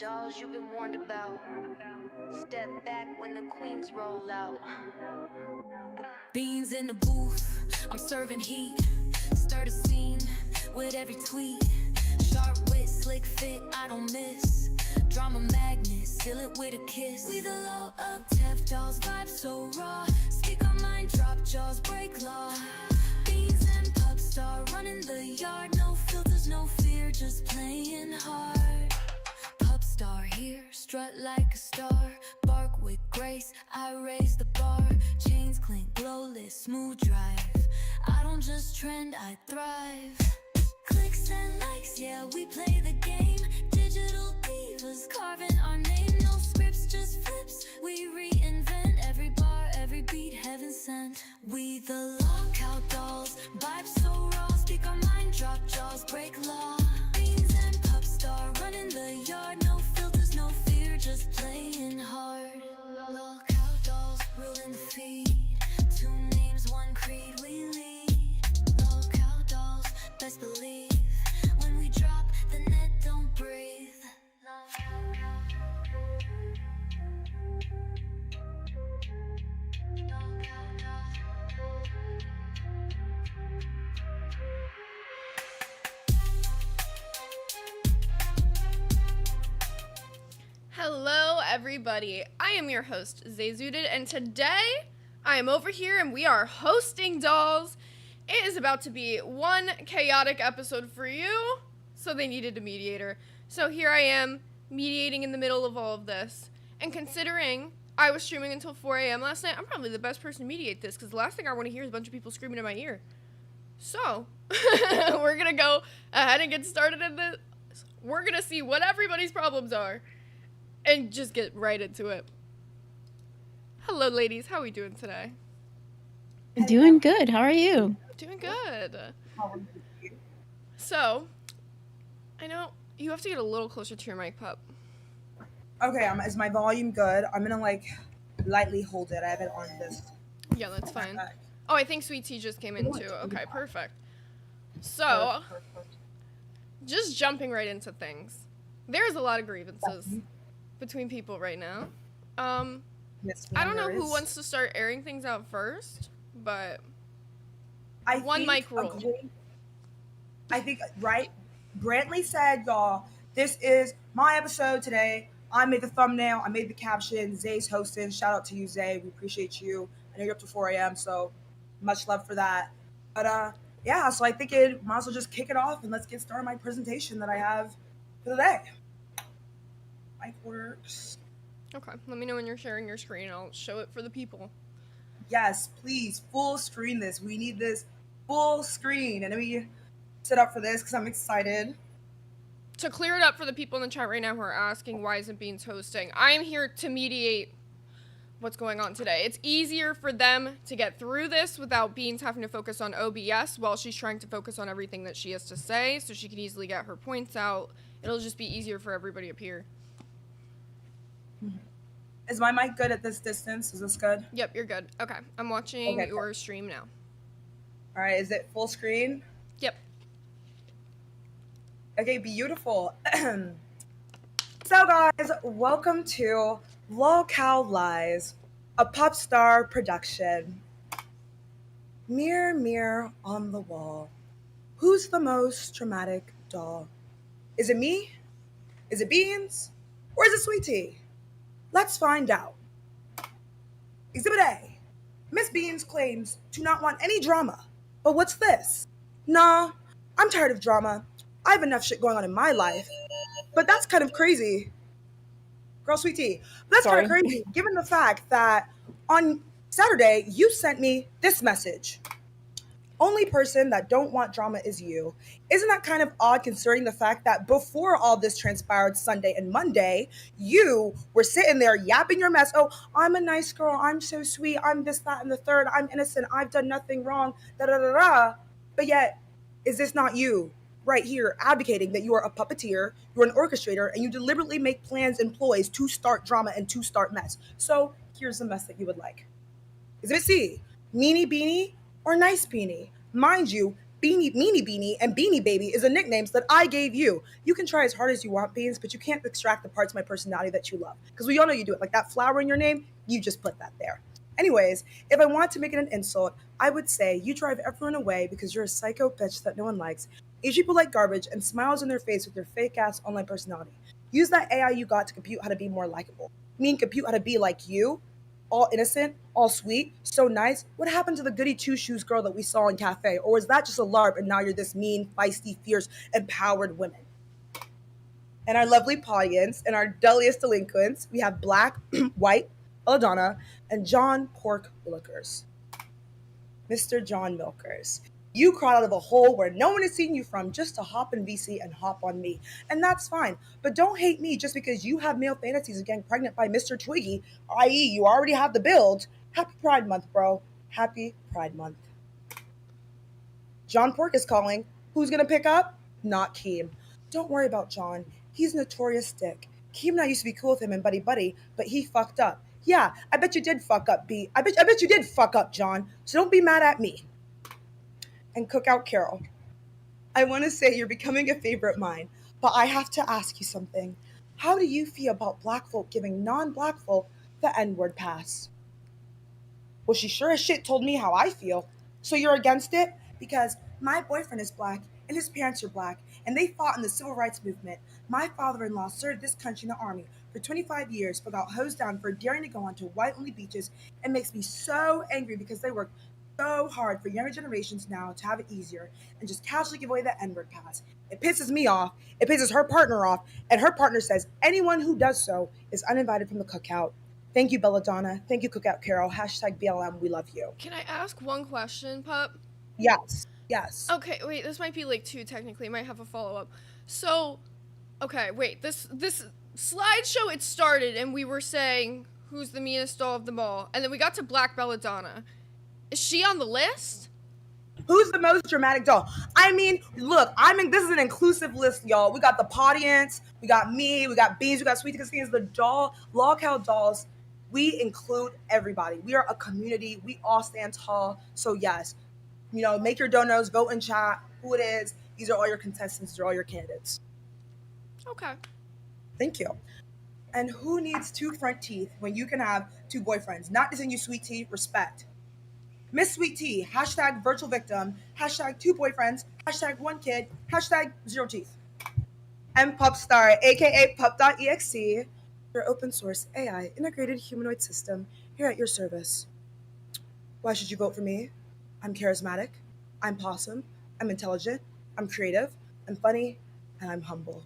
Dolls you've been warned about. Step back when the queens roll out. Beans in the booth, I'm serving heat. Stir the scene with every tweet. Sharp wit, slick fit, I don't miss. Drama magnet, seal it with a kiss. We the low up, Tef dolls, vibe so raw. Speak our mind, drop jaws, break law. Beans and Pup Star, running the yard. No filters, no fear, just playing hard. Pup Star here, strut like a star. Bark with grace, I raise the bar. Chains clink, glowless, smooth drive. I don't just trend, I thrive. Clicks and likes, yeah, we play the game. Digital divas, carving our name. No scripts, just flips. We reinvent every bar, every beat, heaven sent. We the lockout dolls, vibe so raw. Speak our mind, drop jaws, break law. Beans and Pup Star, running the yard. No filters, no fear, just playing hard. Lockout dolls, ruling the feed. Two names, one creed, we lead. Lockout dolls, best believe. When we drop, the net don't breathe. Hello everybody, I am your host Zayzooted, and today I am over here and we are hosting dolls. It is about to be one chaotic episode for you, so they needed a mediator. So here I am, mediating in the middle of all of this. And considering I was streaming until 4 a.m. last night, I'm probably the best person to mediate this, because the last thing I want to hear is a bunch of people screaming in my ear. So, we're going to go ahead and get started in this. We're going to see what everybody's problems are, and just get right into it. Hello ladies, how are we doing today? Doing good. How are you? Doing good. So, I know you have to get a little closer to your mic, Pup. Okay, is my volume good? I'm gonna lightly hold it. I have it on this. Yeah, that's fine. Oh, I think Sweet Tea just came in too. Okay, perfect. So, just jumping right into things. There's a lot of grievances between people right now. I don't know who wants to start airing things out first, but one mic rule. I think, right? Brantley said, y'all, this is my episode today. I made the thumbnail. I made the caption. Zay's hosting. Shout out to you, Zay. We appreciate you. I know you're up to 4 a.m., so much love for that. But, yeah, so I think it might as well just kick it off and let's get started my presentation that I have for the day. Mic works. Okay, let me know when you're sharing your screen. I'll show it for the people. Yes, please, full screen this. We need this full screen. And let me set up for this because I'm excited. To clear it up for the people in the chat right now who are asking why isn't Beans hosting, I am here to mediate what's going on today. It's easier for them to get through this without Beans having to focus on OBS while she's trying to focus on everything that she has to say, so she can easily get her points out. It'll just be easier for everybody up here. Is my mic good at this distance? Is this good? Yep, you're good. Okay, I'm watching your stream now. All right, is it full screen? Yep. Okay, beautiful. So guys, welcome to Lol Cow Lies, a Pup Star production. Mirror, mirror on the wall, who's the most dramatic doll? Is it me? Is it Beans? Or is it Sweet Tea? Let's find out. Exhibit A. Miss Beans claims to not want any drama. But what's this? Nah, I'm tired of drama. I have enough shit going on in my life. But that's kind of crazy. Girl, Sweet Tea. That's kind of crazy, given the fact that on Saturday, you sent me this message. Only person that don't want drama is you. Isn't that kind of odd considering the fact that before all this transpired Sunday and Monday, you were sitting there yapping your mess. Oh, I'm a nice girl. I'm so sweet. I'm this, that, and the third. I'm innocent. I've done nothing wrong. Da da da da. But yet, is this not you right here advocating that you are a puppeteer, you're an orchestrator, and you deliberately make plans and ploys to start drama and to start mess? So here's the mess that you would like. Exhibit C, meanie beanie or nice beanie? Mind you, Beanie, and Beanie Baby is the nicknames that I gave you. You can try as hard as you want, Beans, but you can't extract the parts of my personality that you love. Because we all know you do it. Like that flower in your name, you just put that there. Anyways, if I want to make it an insult, I would say you drive everyone away because you're a psycho bitch that no one likes, eats people like garbage, and smiles in their face with your fake-ass online personality. Use that AI you got to compute how to be more likable. Compute how to be like you, all innocent, all sweet, so nice. What happened to the goody two shoes girl that we saw in cafe? Or is that just a LARP and now you're this mean, feisty, fierce, empowered woman? And our lovely audience and our dulliest delinquents, we have Black, White, Belladonna, and John Pork Willikers. Mr. John Milkers. You crawled out of a hole where no one has seen you from just to hop in VC and hop on me. And that's fine. But don't hate me just because you have male fantasies of getting pregnant by Mr. Twiggy, i.e. you already have the build. Happy Pride Month, bro. Happy Pride Month. John Pork is calling. Who's going to pick up? Not Keem. Don't worry about John. He's a notorious dick. Keem and I used to be cool with him and buddy, but he fucked up. Yeah, I bet you did fuck up, B. I bet you did fuck up, John. So don't be mad at me. And Cookout Carol. I want to say you're becoming a favorite of mine, but I have to ask you something. How do you feel about black folk giving non-black folk the N-word pass? Well, she sure as shit told me how I feel. So you're against it? Because my boyfriend is black and his parents are black and they fought in the civil rights movement. My father-in-law served this country in the army for 25 years but got hosed down for daring to go onto white-only beaches. It makes me so angry because they work so hard for younger generations now to have it easier and just casually give away the N-word pass. It pisses me off, it pisses her partner off, and her partner says anyone who does so is uninvited from the cookout. Thank you, Belladonna. Thank you, Cookout Carol. Hashtag BLM, we love you. Can I ask one question, Pup? Yes. Okay, wait, this might be like two technically. Might have a follow-up. So, okay, wait, this slideshow, it started and we were saying who's the meanest doll of them all. And then we got to Black Belladonna. Is she on the list? Who's the most dramatic doll? I mean, look, this is an inclusive list, y'all. We got the audience, we got me, we got Beans, we got Sweet Casinos, the doll, Loghouse dolls. We include everybody. We are a community. We all stand tall. So yes, make your donos, vote in chat, who it is. These are all your contestants. These are all your candidates. Okay. Thank you. And who needs two front teeth when you can have two boyfriends? Not dissing you, Sweet Tea. Respect. Miss Sweet Tea, hashtag virtual victim, hashtag two boyfriends, hashtag one kid, hashtag zero teeth. And Pup Star, aka Pup.exe, your open source AI integrated humanoid system here at your service. Why should you vote for me? I'm charismatic, I'm possum, I'm intelligent, I'm creative, I'm funny, and I'm humble.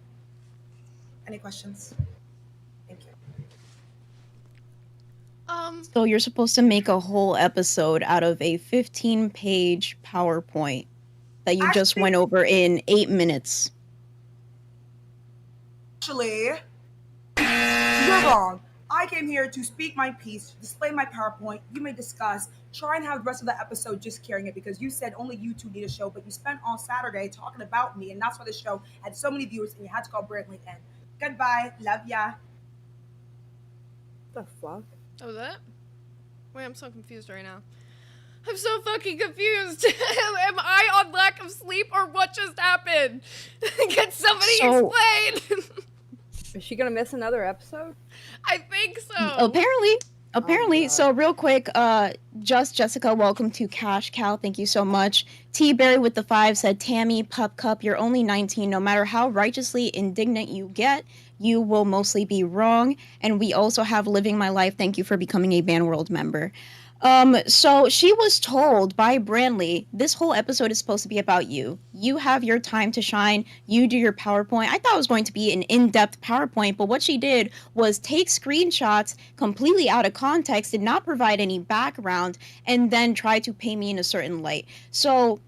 Any questions? Thank you. So you're supposed to make a whole episode out of a 15-page PowerPoint that you just went over in 8 minutes. Actually, you're wrong. I came here to speak my piece, display my PowerPoint. You may discuss, try and have the rest of the episode just carrying it because you said only you two need a show, but you spent all Saturday talking about me, and that's why the show had so many viewers, and you had to call Brantley in. Goodbye. Love ya. What the fuck? Oh, that? Wait, I'm so confused right now. I'm so fucking confused. Am I on lack of sleep or what just happened? Can somebody explain? Is she gonna miss another episode? I think so. Apparently. Oh, So real quick, Just Jessica, welcome to Cash Cow. Thank you so much. T Berry with the 5 said, Tammy, Pup Cup, you're only 19. No matter how righteously indignant you get, you will mostly be wrong. And we also have Living My Life. Thank you for becoming a Band World member. So she was told by Brantley, this whole episode is supposed to be about you. You have your time to shine. You do your PowerPoint. I thought it was going to be an in-depth PowerPoint, but what she did was take screenshots completely out of context, did not provide any background, and then try to paint me in a certain light. So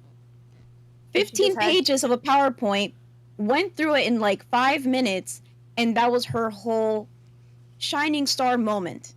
15 pages of a PowerPoint, went through it in like 5 minutes, and that was her whole shining star moment.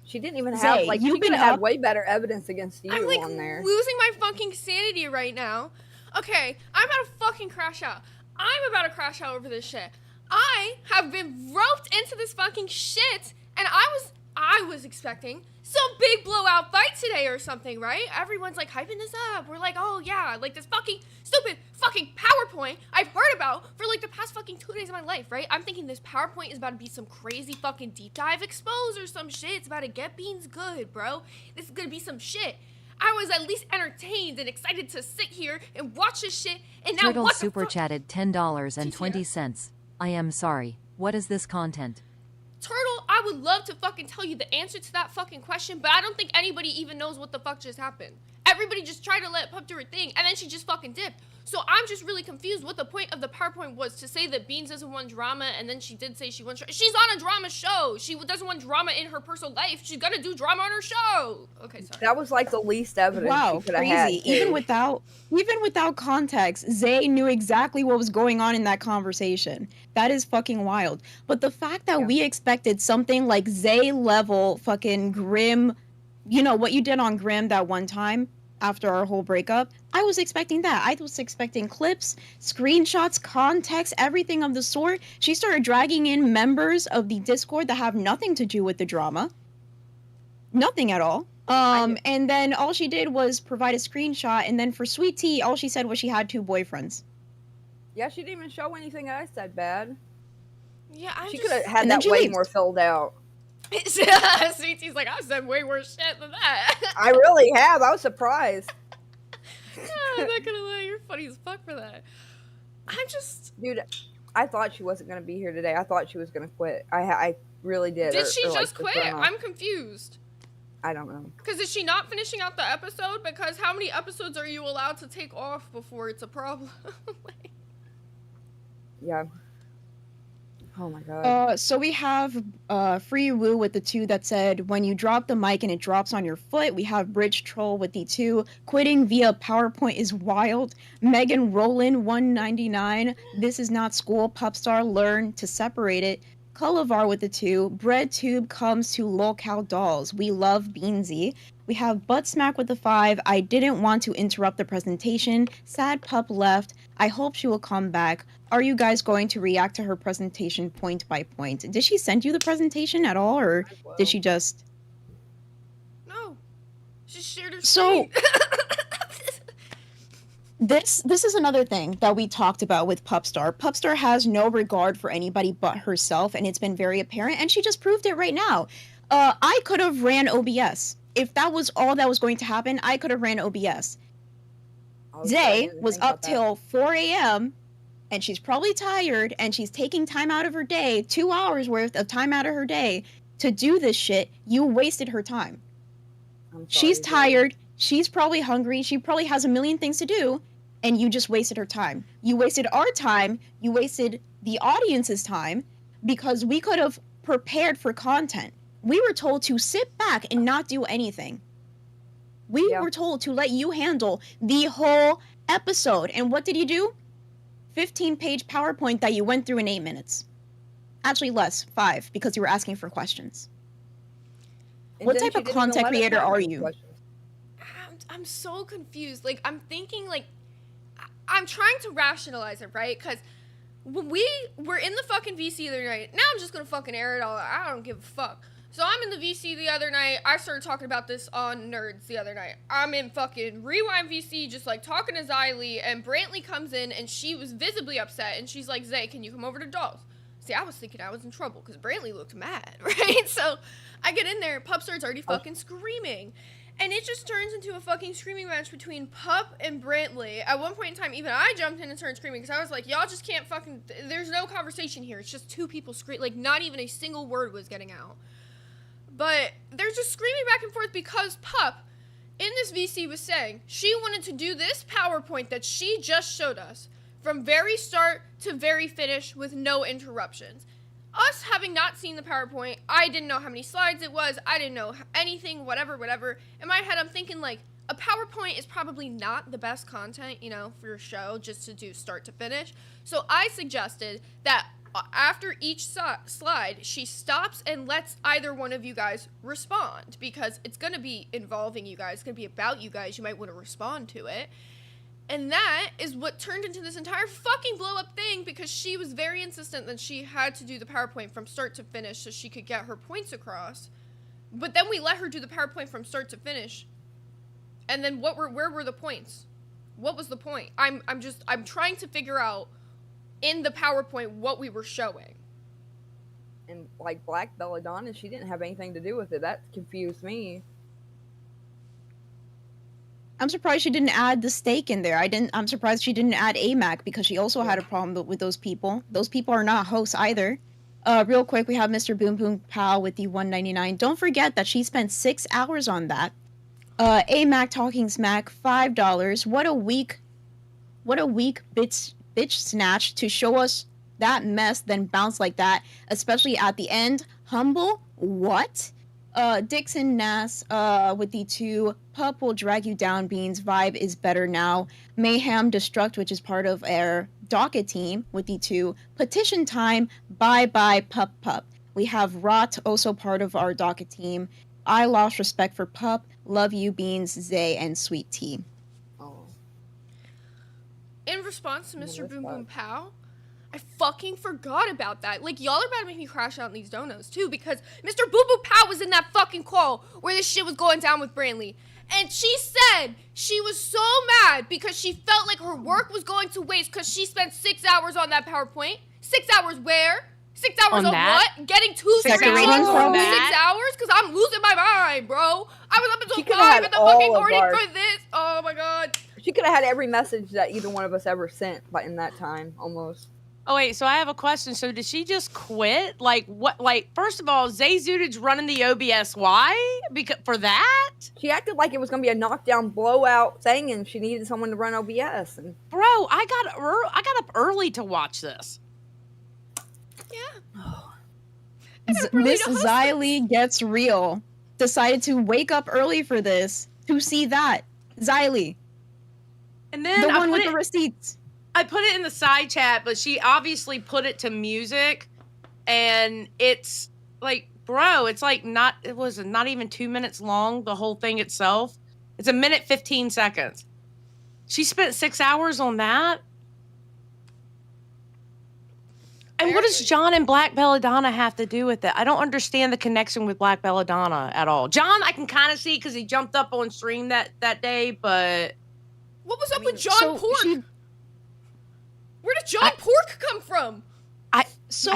She didn't even have, Zay, like, you've she could been have had up- way better evidence against you I'm like on there. losing my fucking sanity right now. Okay, I'm about to fucking crash out. I'm about to crash out over this shit. I have been roped into this fucking shit, and I was expecting some big blowout fight get today or something, right? Everyone's like hyping this up. We're like, oh yeah, like this fucking stupid fucking PowerPoint I've heard about for like the past fucking 2 days of my life, right? I'm thinking this PowerPoint is about to be some crazy fucking deep dive expose or some shit. It's about to get beans good, bro. This is gonna be some shit. I was at least entertained and excited to sit here and watch this shit, and now Turtle what the super fuck? chatted $10.20. I am sorry. What is this content? Turtle, I would love to fucking tell you the answer to that fucking question, but I don't think anybody even knows what the fuck just happened. Everybody just tried to let Pup do her thing, and then she just fucking dipped. So I'm just really confused what the point of the PowerPoint was, to say that Beans doesn't want drama, and then she did say she wants... She's on a drama show! She doesn't want drama in her personal life. She's gonna do drama on her show! Okay, sorry. That was like the least evidence Wow, she could have had. crazy. Even without context, Zay knew exactly what was going on in that conversation. That is fucking wild. But the fact that we expected something like Zay level fucking Grim, you know, what you did on Grim that one time after our whole breakup, I was expecting that. I was expecting clips, screenshots, context, everything of the sort. She started dragging in members of the Discord that have nothing to do with the drama. Nothing at all. And then all she did was provide a screenshot, and then for Sweet Tea, all she said was she had 2 boyfriends. Yeah, she didn't even show anything I said bad. Yeah, She could have had And then that she way leaves. more filled out. Sweet Tea's like, I've said way worse shit than that. I really have. I was surprised. I'm not gonna lie, you're funny as fuck for that. I'm just... Dude, I thought she wasn't going to be here today. I thought she was going to quit. I really did. Did she like, just quit? run off. I'm confused. I don't know. Because is she not finishing out the episode? Because how many episodes are you allowed to take off before it's a problem? Yeah. Oh my god. So we have Free Woo with the 2 that said, when you drop the mic and it drops on your foot. We have Bridge Troll with the 2, quitting via PowerPoint is wild. Megan Roland 199, this is not school. Pup Star, learn to separate it. Cullivar with the 2, Bread Tube comes to Lolcow Dolls. We love Beansy. We have Buttsmack with the 5, I didn't want to interrupt the presentation. Sad Pup left. I hope she will come back. Are you guys going to react to her presentation point by point? Did she send you the presentation at all, or did she just... No. She shared her So- screen. This is another thing that we talked about with Pup Star. Pup Star has no regard for anybody but herself, and it's been very apparent, and she just proved it right now. I could have ran OBS. If that was all that was going to happen, I could have ran OBS. Zay was up till 4 a.m., and she's probably tired, and she's taking time out of her day, 2 hours worth of time out of her day, to do this shit. You wasted her time. She's tired. She's probably hungry. She probably has a million things to do, and you just wasted her time. You wasted our time. You wasted the audience's time, because we could have prepared for content. We were told to sit back and not do anything. We were told to let you handle the whole episode. And what did you do? 15-page PowerPoint that you went through in 8 minutes. Actually less, 5, because you were asking for questions. And What then type she of didn't even content let us creator have are any you? questions. I'm so confused. Like, I'm thinking, like, I'm trying to rationalize it, right? Because when we were in the fucking VC the other night, now I'm just gonna fucking air it all out. I don't give a fuck. So I'm in the VC the other night. I started talking about this on Nerds the other night. I'm in fucking Rewind VC, just like talking to Xylee, and Brantley comes in, and she was visibly upset, and she's like, Zay, can you come over to Dolls? See, I was thinking I was in trouble, because Brantley looked mad, right? So I get in there, Pup Star's already fucking screaming. And it just turns into a fucking screaming match between Pup and Brantley. At one point in time, even I jumped in and started screaming, because I was like, y'all just can't fucking, there's no conversation here. It's just 2 people scream, like, not even a single word was getting out. But they're just screaming back and forth because Pup, in this VC, was saying she wanted to do this PowerPoint that she just showed us from very start to very finish with no interruptions. Us having not seen the PowerPoint, I didn't know how many slides it was. I didn't know anything, whatever. In my head, I'm thinking, like, a PowerPoint is probably not the best content, you know, for your show, just to do start to finish. So I suggested that after each slide, she stops and lets either one of you guys respond, because it's going to be involving you guys. It's going to be about you guys. You might want to respond to it. And that is what turned into this entire fucking blow-up thing, because she was very insistent that she had to do the PowerPoint from start to finish so she could get her points across. But then we let her do the PowerPoint from start to finish. And then where were the points? What was the point? I'm trying to figure out in the PowerPoint what we were showing. And like Black Belladonna, she didn't have anything to do with it. That confused me. I'm surprised she didn't add the steak in there. I'm surprised she didn't add AMAC because she also had a problem with those people. Those people are not hosts either. Real quick, we have Mr. Boom Boom Pow with the $1.99. Don't forget that she spent 6 hours on that. AMAC Talking Smack, $5. What a weak bitch snatch to show us that mess, then bounce like that, especially at the end. Humble, what? Dixon Nass with the 2. Pup will drag you down, Beans. Vibe is better now. Mayhem Destruct, which is part of our docket team, with the 2. Petition time, bye bye Pup Pup. We have Rot, also part of our docket team. I lost respect for Pup. Love you, Beans, Zay, and Sweet Tea. Oh. In response to Mr. What's Boom that? Boom Pow, I fucking forgot about that. Like, y'all are about to make me crash out in these donuts, too, because Mr. Boom Boom Pow was in that fucking call where this shit was going down with Brantley. And she said she was so mad because she felt like her work was going to waste because she spent 6 hours on that PowerPoint. 6 hours where? 6 hours On on that? what? Getting 2 Decorating screenshots for for that? 6 hours? Because I'm losing my mind, bro. I was up until She could've 5 had in the all fucking of morning ours. for this. Oh my god. She could have had every message that either one of us ever sent, but in that time, almost. Oh wait, so I have a question. So did she just quit? Like what? Like first of all, Zay Zutich running the OBS. Why? Because for that, She acted like it was going to be a knockdown blowout thing, and she needed someone to run OBS. And bro, I got up early to watch this. Yeah. Miss Xylee Gets Real decided to wake up early for this to see that. Xylee, And then the I one put with it, the receipts. I put it in the side chat, but she obviously put it to music, and it's like, bro, it's like it was not even 2 minutes long. The whole thing itself, it's 1:15. She spent 6 hours on that. And what does John and Black Belladonna have to do with it? I don't understand the connection with Black Belladonna at all. John, I can kind of see because he jumped up on stream that day, but What was up with John Pork? Where did John Pork come from? I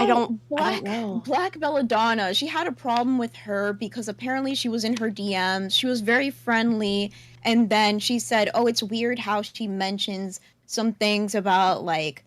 don't Black, know. Black Belladonna, she had a problem with her because apparently she was in her DMs. She was very friendly. And then she said, oh, it's weird how she mentions some things about like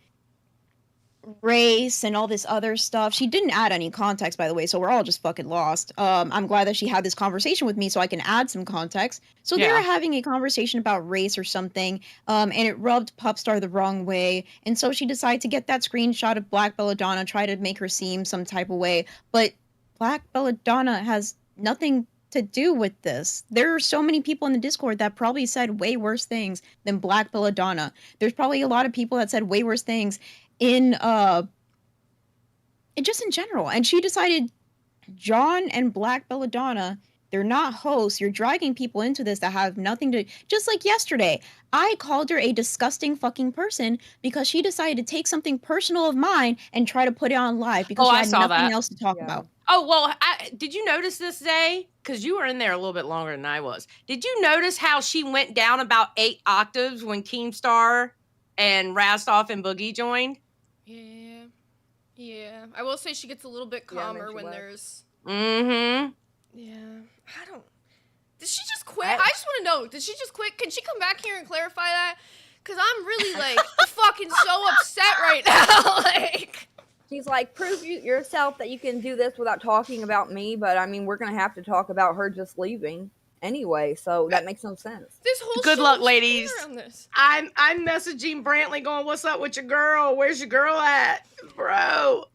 race and all this other stuff. She didn't add any context, by the way, so we're all just fucking lost. I'm glad that she had this conversation with me so I can add some context. So they Yeah. were having a conversation about race or something, and it rubbed Pup Star the wrong way, and so she decided to get that screenshot of Black Belladonna, try to make her seem some type of way, but Black Belladonna has nothing to do with this. There are so many people in the Discord that probably said way worse things than Black Belladonna. There's probably a lot of people that said way worse things in just in general. And she decided John and Black Belladonna, they're not hosts. You're dragging people into this that have nothing to, just like yesterday. I called her a disgusting fucking person because she decided to take something personal of mine and try to put it on live because she I had saw nothing that. else to talk Yeah. about. Oh, well, did you notice this, Zay? Because you were in there a little bit longer than I was. Did you notice how she went down about 8 octaves when Keemstar and Rastoff and Boogie joined? Yeah. Yeah. I will say she gets a little bit Yeah, and then calmer she when left. there's... Mm-hmm. Yeah. I don't... Did she just quit? I- I just want to know. Did she just quit? Can she come back here and clarify that? Because I'm really, like, fucking so upset right now. Like... she's like, prove yourself that you can do this without talking about me. But I mean, we're going to have to talk about her just leaving anyway. So that makes no sense. This whole Good show luck, was ladies. around this. I'm messaging Brantley going, what's up with your girl? Where's your girl at? Bro.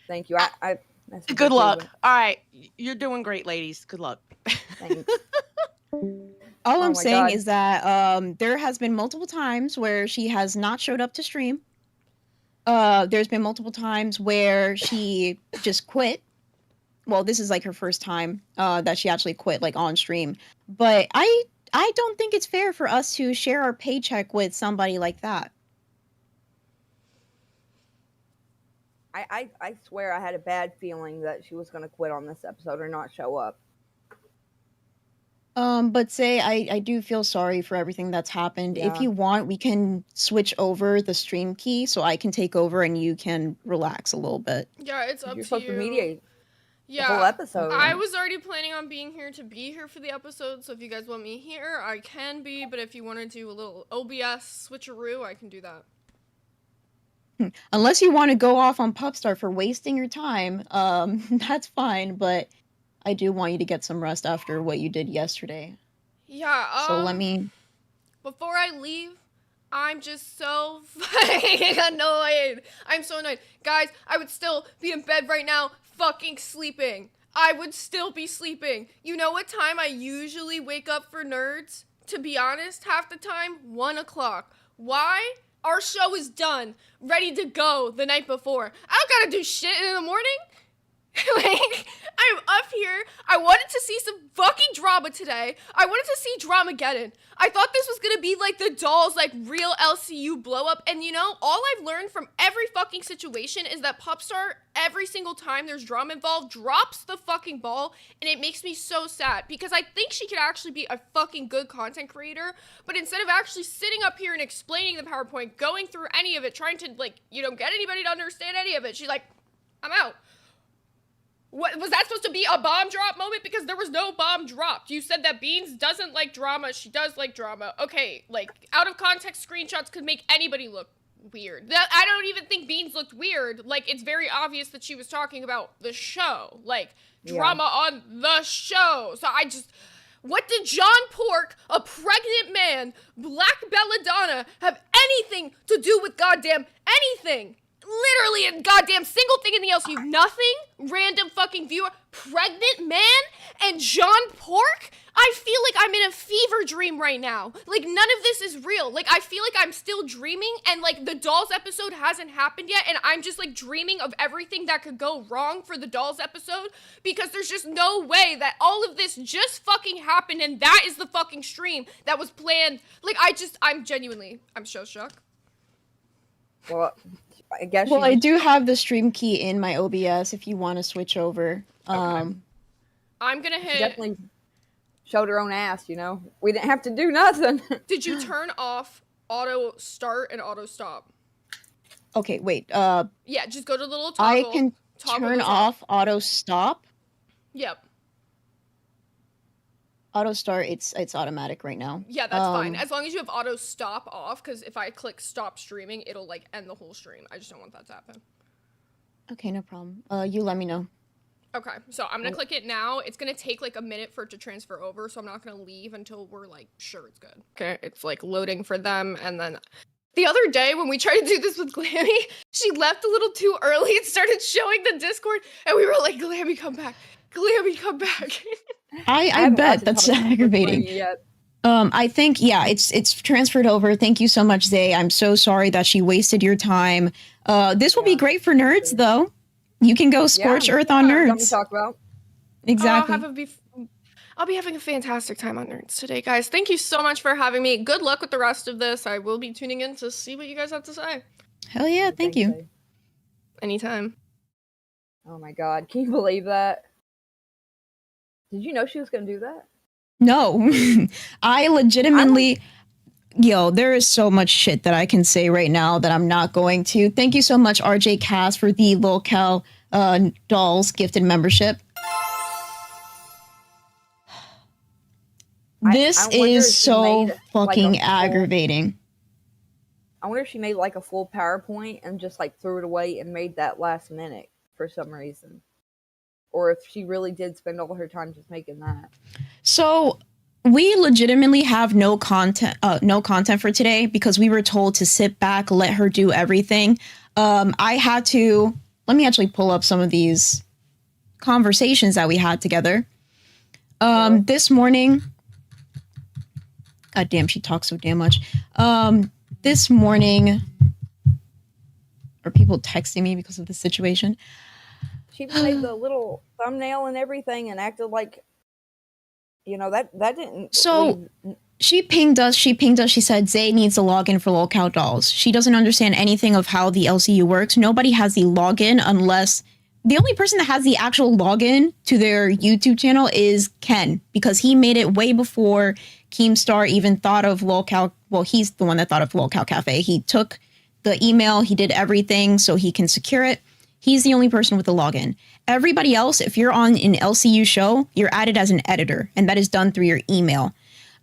Thank you. I messaged Good her luck. too, All right. You're doing great, ladies. Good luck. but Thanks. All Oh I'm my saying God. is that there has been multiple times where she has not showed up to stream. There's been multiple times where she just quit. Well, this is like her first time that she actually quit, like on stream. But I don't think it's fair for us to share our paycheck with somebody like that. I swear I had a bad feeling that she was going to quit on this episode or not show up. But say I do feel sorry for everything that's happened. If Yeah. you want, we can switch over the stream key so I can take over and you can relax a little bit. Yeah, it's up You're to supposed to you. mediate Yeah, the whole episode. I was already planning on being here for the episode, so if you guys want me here, I can be, but if you want to do a little OBS switcheroo, I can do that. Unless you want to go off on Pup Star for wasting your time, that's fine, but I do want you to get some rest after what you did yesterday. Yeah, So let me... before I leave, I'm just so fucking annoyed. I'm so annoyed. Guys, I would still be in bed right now fucking sleeping. I would still be sleeping. You know what time I usually wake up for nerds? To be honest, half the time, 1 o'clock. Why? Our show is done, ready to go the night before. I don't gotta do shit in the morning. Like, I'm up here. I wanted to see some fucking drama today. I wanted to see Dramageddon. I thought this was gonna be like the dolls, like real LCU blow up. And you know, all I've learned from every fucking situation is that Pup Star, every single time there's drama involved, drops the fucking ball. And it makes me so sad because I think she could actually be a fucking good content creator. But instead of actually sitting up here and explaining the PowerPoint, going through any of it, trying to, like, you know, get anybody to understand any of it, she's like, I'm out. What was that supposed to be, a bomb drop moment? Because there was no bomb dropped. You said that Beans doesn't like drama. She does like drama. Okay, like, out of context screenshots could make anybody look weird. I don't even think Beans looked weird. Like, it's very obvious that she was talking about the show. Like, drama on the show. So I just... What did John Pork, a pregnant man, Black Belladonna, have anything to do with goddamn anything? Literally a goddamn single thing in the LCU. Nothing. Random fucking viewer. Pregnant man and John Pork? I feel like I'm in a fever dream right now. Like, none of this is real. Like, I feel like I'm still dreaming and, like, the Dolls episode hasn't happened yet and I'm just, like, dreaming of everything that could go wrong for the Dolls episode because there's just no way that all of this just fucking happened and that is the fucking stream that was planned. Like, I'm so shook. Well, I guess. Well, I do have the stream key in my OBS if you want to switch over. Okay. I'm gonna hit. Definitely showed her own ass, you know. We didn't have to do nothing. Did you turn off auto start and auto stop? Okay, wait. Yeah, just go to the little toggle. I can turn off auto stop. Yep. Auto start, it's automatic right now. Yeah, that's fine. As long as you have auto stop off, because if I click stop streaming, it'll, like, end the whole stream. I just don't want that to happen. Okay, no problem. You let me know. Okay, so I'm gonna click it now. It's gonna take, like, a minute for it to transfer over, so I'm not gonna leave until we're, like, sure it's good. Okay, it's, like, loading for them, and then... The other day, when we tried to do this with Glammy, she left a little too early and started showing the Discord, and we were like, Glammy, come back. Glammy, come back. I bet that's aggravating. I think, yeah, it's transferred over. Thank you so much, Zay. I'm so sorry that she wasted your time. This will be great for nerds, though. You can go scorch earth on nerds. Something to talk about. Exactly. I'll be having a fantastic time on Nerds today, guys. Thank you so much for having me. Good luck with the rest of this. I will be tuning in to see what you guys have to say. Hell yeah, thank you. Anytime. Oh my god, can you believe that? Did you know she was going to do that? No. I legitimately... Yo, there is so much shit that I can say right now that I'm not going to. Thank you so much, RJ Cass, for the Lolcal Dolls gifted membership. This is so fucking aggravating. I wonder if she made like a full PowerPoint and just like threw it away and made that last minute for some reason. Or if she really did spend all her time just making that. So we legitimately have no content for today because we were told to sit back, let her do everything. I had to, let me actually pull up some of these conversations that we had together. This morning, God damn, she talks so damn much. This morning, are people texting me because of the situation? She made the little thumbnail and everything and acted like, you know, that didn't. So she pinged us. She said Zay needs to log in for Lolcal Dolls. She doesn't understand anything of how the LCU works. Nobody has the login unless the only person that has the actual login to their YouTube channel is Ken, because he made it way before Keemstar even thought of Lolcow. Well, he's the one that thought of Lolcow Cafe. He took the email, he did everything so he can secure it. He's the only person with the login. Everybody else, if you're on an LCU show, you're added as an editor, and that is done through your email.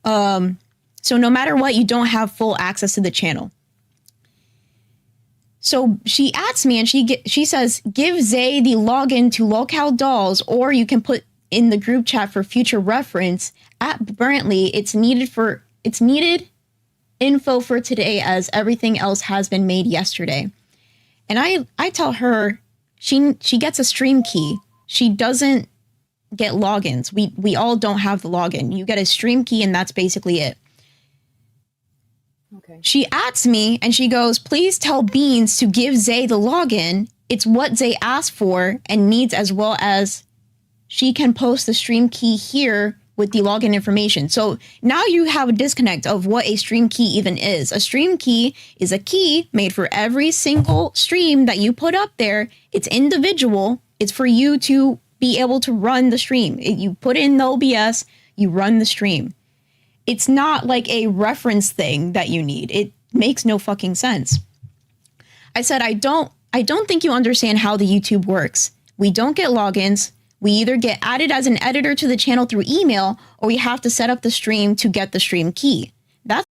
So no matter what, you don't have full access to the channel. So she asks me, and she says, give Zay the login to Lolcow Dolls, or you can put in the group chat for future reference. Apparently, it's needed info for today, as everything else has been made yesterday. And I tell her she gets a stream key. She doesn't get logins. We all don't have the login. You get a stream key, and that's basically it. Okay. She asks me, and she goes, please tell Beans to give Zay the login. It's what Zay asked for and needs, as well as she can post the stream key here with the login information. So now you have a disconnect of what a stream key even is. A stream key is a key made for every single stream that you put up there. It's individual. It's for you to be able to run the stream. You put in the OBS, you run the stream. It's not like a reference thing that you need. It makes no fucking sense. I said, I don't think you understand how the YouTube works. We don't get logins. We either get added as an editor to the channel through email, or we have to set up the stream to get the stream key. That's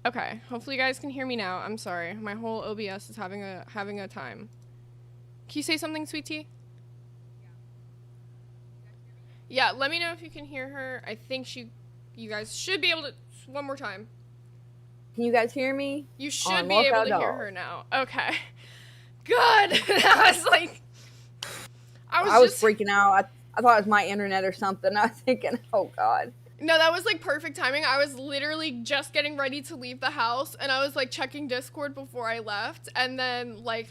Okay, hopefully you guys can hear me now. I'm sorry. My whole OBS is having a time. Can you say something, Sweet Tea? Yeah, let me know if you can hear her. I think you guys should be able to, one more time. Can you guys hear me? You should be able to hear her now. Okay. Good. I was like, I was freaking out. I thought it was my internet or something. I was thinking, oh God. No, that was like perfect timing. I was literally just getting ready to leave the house, and I was like checking Discord before I left, and then like,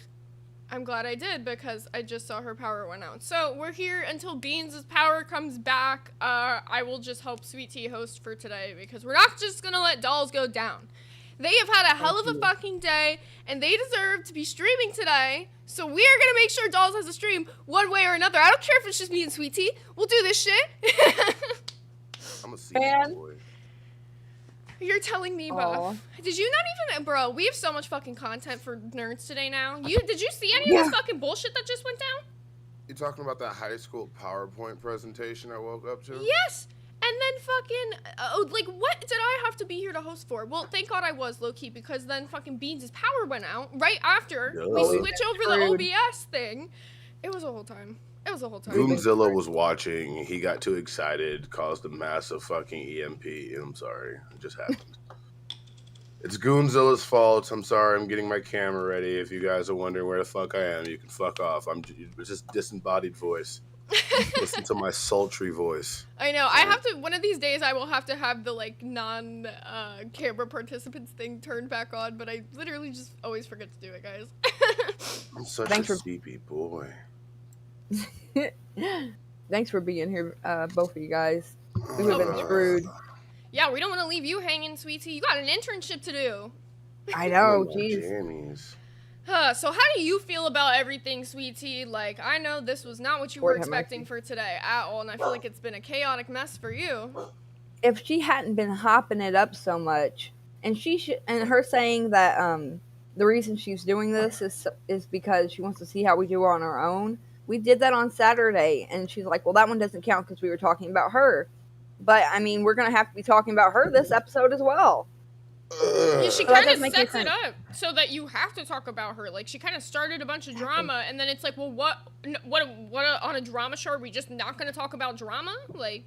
I'm glad I did, because I just saw her power went out. So we're here until Beans' power comes back. I will just help Sweet Tea host for today, because we're not just gonna let dolls go down. They have had a hell of a fucking day, and they deserve to be streaming today. So we are gonna make sure Dolls has a stream one way or another. I don't care if it's just me and Sweet Tea. We'll do this shit. I'm a Cece boy. You're telling me, Buff. Did you not even, bro? We have so much fucking content for nerds today now. Did you see any of this fucking bullshit that just went down? You talking about that high school PowerPoint presentation I woke up to? Yes. And then fucking, like, what did I have to be here to host for? Well, thank God I was, low-key, because then fucking Beans' power went out right after we switch over the OBS thing. It was a whole time. Goonzilla was watching. He got too excited, caused a massive fucking EMP. I'm sorry. It just happened. It's Goonzilla's fault. I'm sorry. I'm getting my camera ready. If you guys are wondering where the fuck I am, you can fuck off. It's just disembodied voice. Listen to my sultry voice. I know. I have to, one of these days I will have to have the like camera participants thing turned back on, but I literally just always forget to do it, guys. I'm such a sleepy boy. Thanks for being here, both of you guys. We would have been screwed. Yeah, we don't want to leave you hanging, Sweetie. You got an internship to do. I know, jeez. So how do you feel about everything, Sweetie? Like, I know this was not what you were expecting for today at all, and I feel like it's been a chaotic mess for you. If she hadn't been hopping it up so much, and her saying that the reason she's doing this is because she wants to see how we do on our own. We did that on Saturday, and she's like, well, that one doesn't count because we were talking about her. But, I mean, we're going to have to be talking about her this episode as well. Yeah, she So that kind of does make you sets it think. up so that you have to talk about her. Like, she kind of started a bunch of drama, and then it's like, well, what on a drama show are we just not going to talk about drama? Like,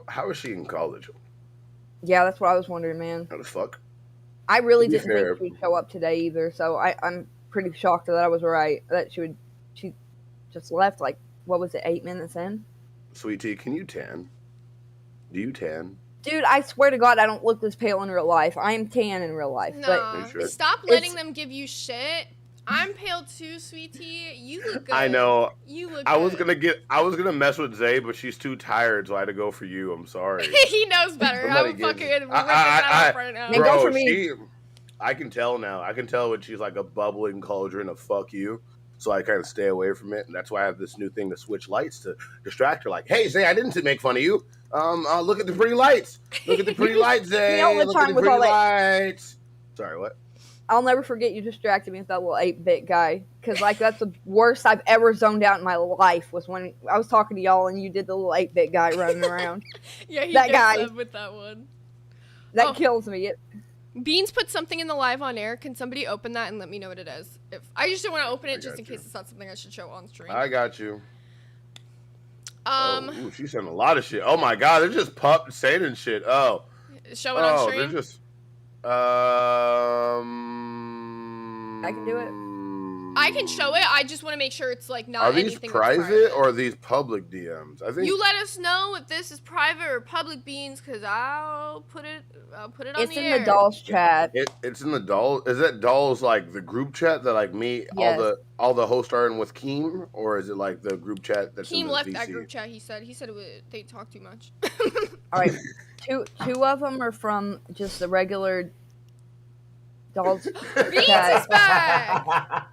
How is she in college? Yeah, that's what I was wondering, man. How the fuck? I really To be didn't fair- think she would show up today either, so I'm pretty shocked that I was right. That she just left, like, what was it, 8 minutes in? Sweet tea, can you tan? Do you tan? Dude, I swear to God, I don't look this pale in real life. I am tan in real life. nah. You sure? Stop letting them give you shit. I'm pale too, Sweet Tea. You look good. I know. You look I was good. gonna mess with Zay, but she's too tired, so I had to go for you. I'm sorry. He knows better. Somebody I'm give fucking me- ripping that up right now. Man, go for Bro, me. I can tell now. I can tell when she's like a bubbling cauldron of fuck you. So I kind of stay away from it, and that's why I have this new thing to switch lights to distract her. Like, hey, Zay, I didn't make fun of you. Look at the pretty lights. Look at the pretty lights, Zay. all the Look at time the with pretty all that- lights. Sorry, what? I'll never forget you distracted me with that little 8-bit guy. Because, like, that's the worst I've ever zoned out in my life was when I was talking to y'all and you did the little 8-bit guy running around. Yeah, he That gets guy. them with that one. That Oh. kills me. Beans put something in the live on air. Can somebody open that and let me know what it is? If I just don't want to open it just in case it's not something I should show on stream. I got you. Um, Ooh, she's saying a lot of shit. Oh my god, they're just pup saying and shit. Oh, show it on oh, stream. they're just. I can do it. I can show it. I just want to make sure it's like not Are these anything that's private or are these public DMs? I think You let us know if this is private or public, Beans, because I'll put it on It's the in air. the dolls chat. it's in the doll. Is that dolls like the group chat that like me Yes. all the hosts are in with Keem, or is it like the group chat that's in Keem the left VC? that group chat. He said they talk too much. All right, two of them are from just the regular dolls Beans chat. is back.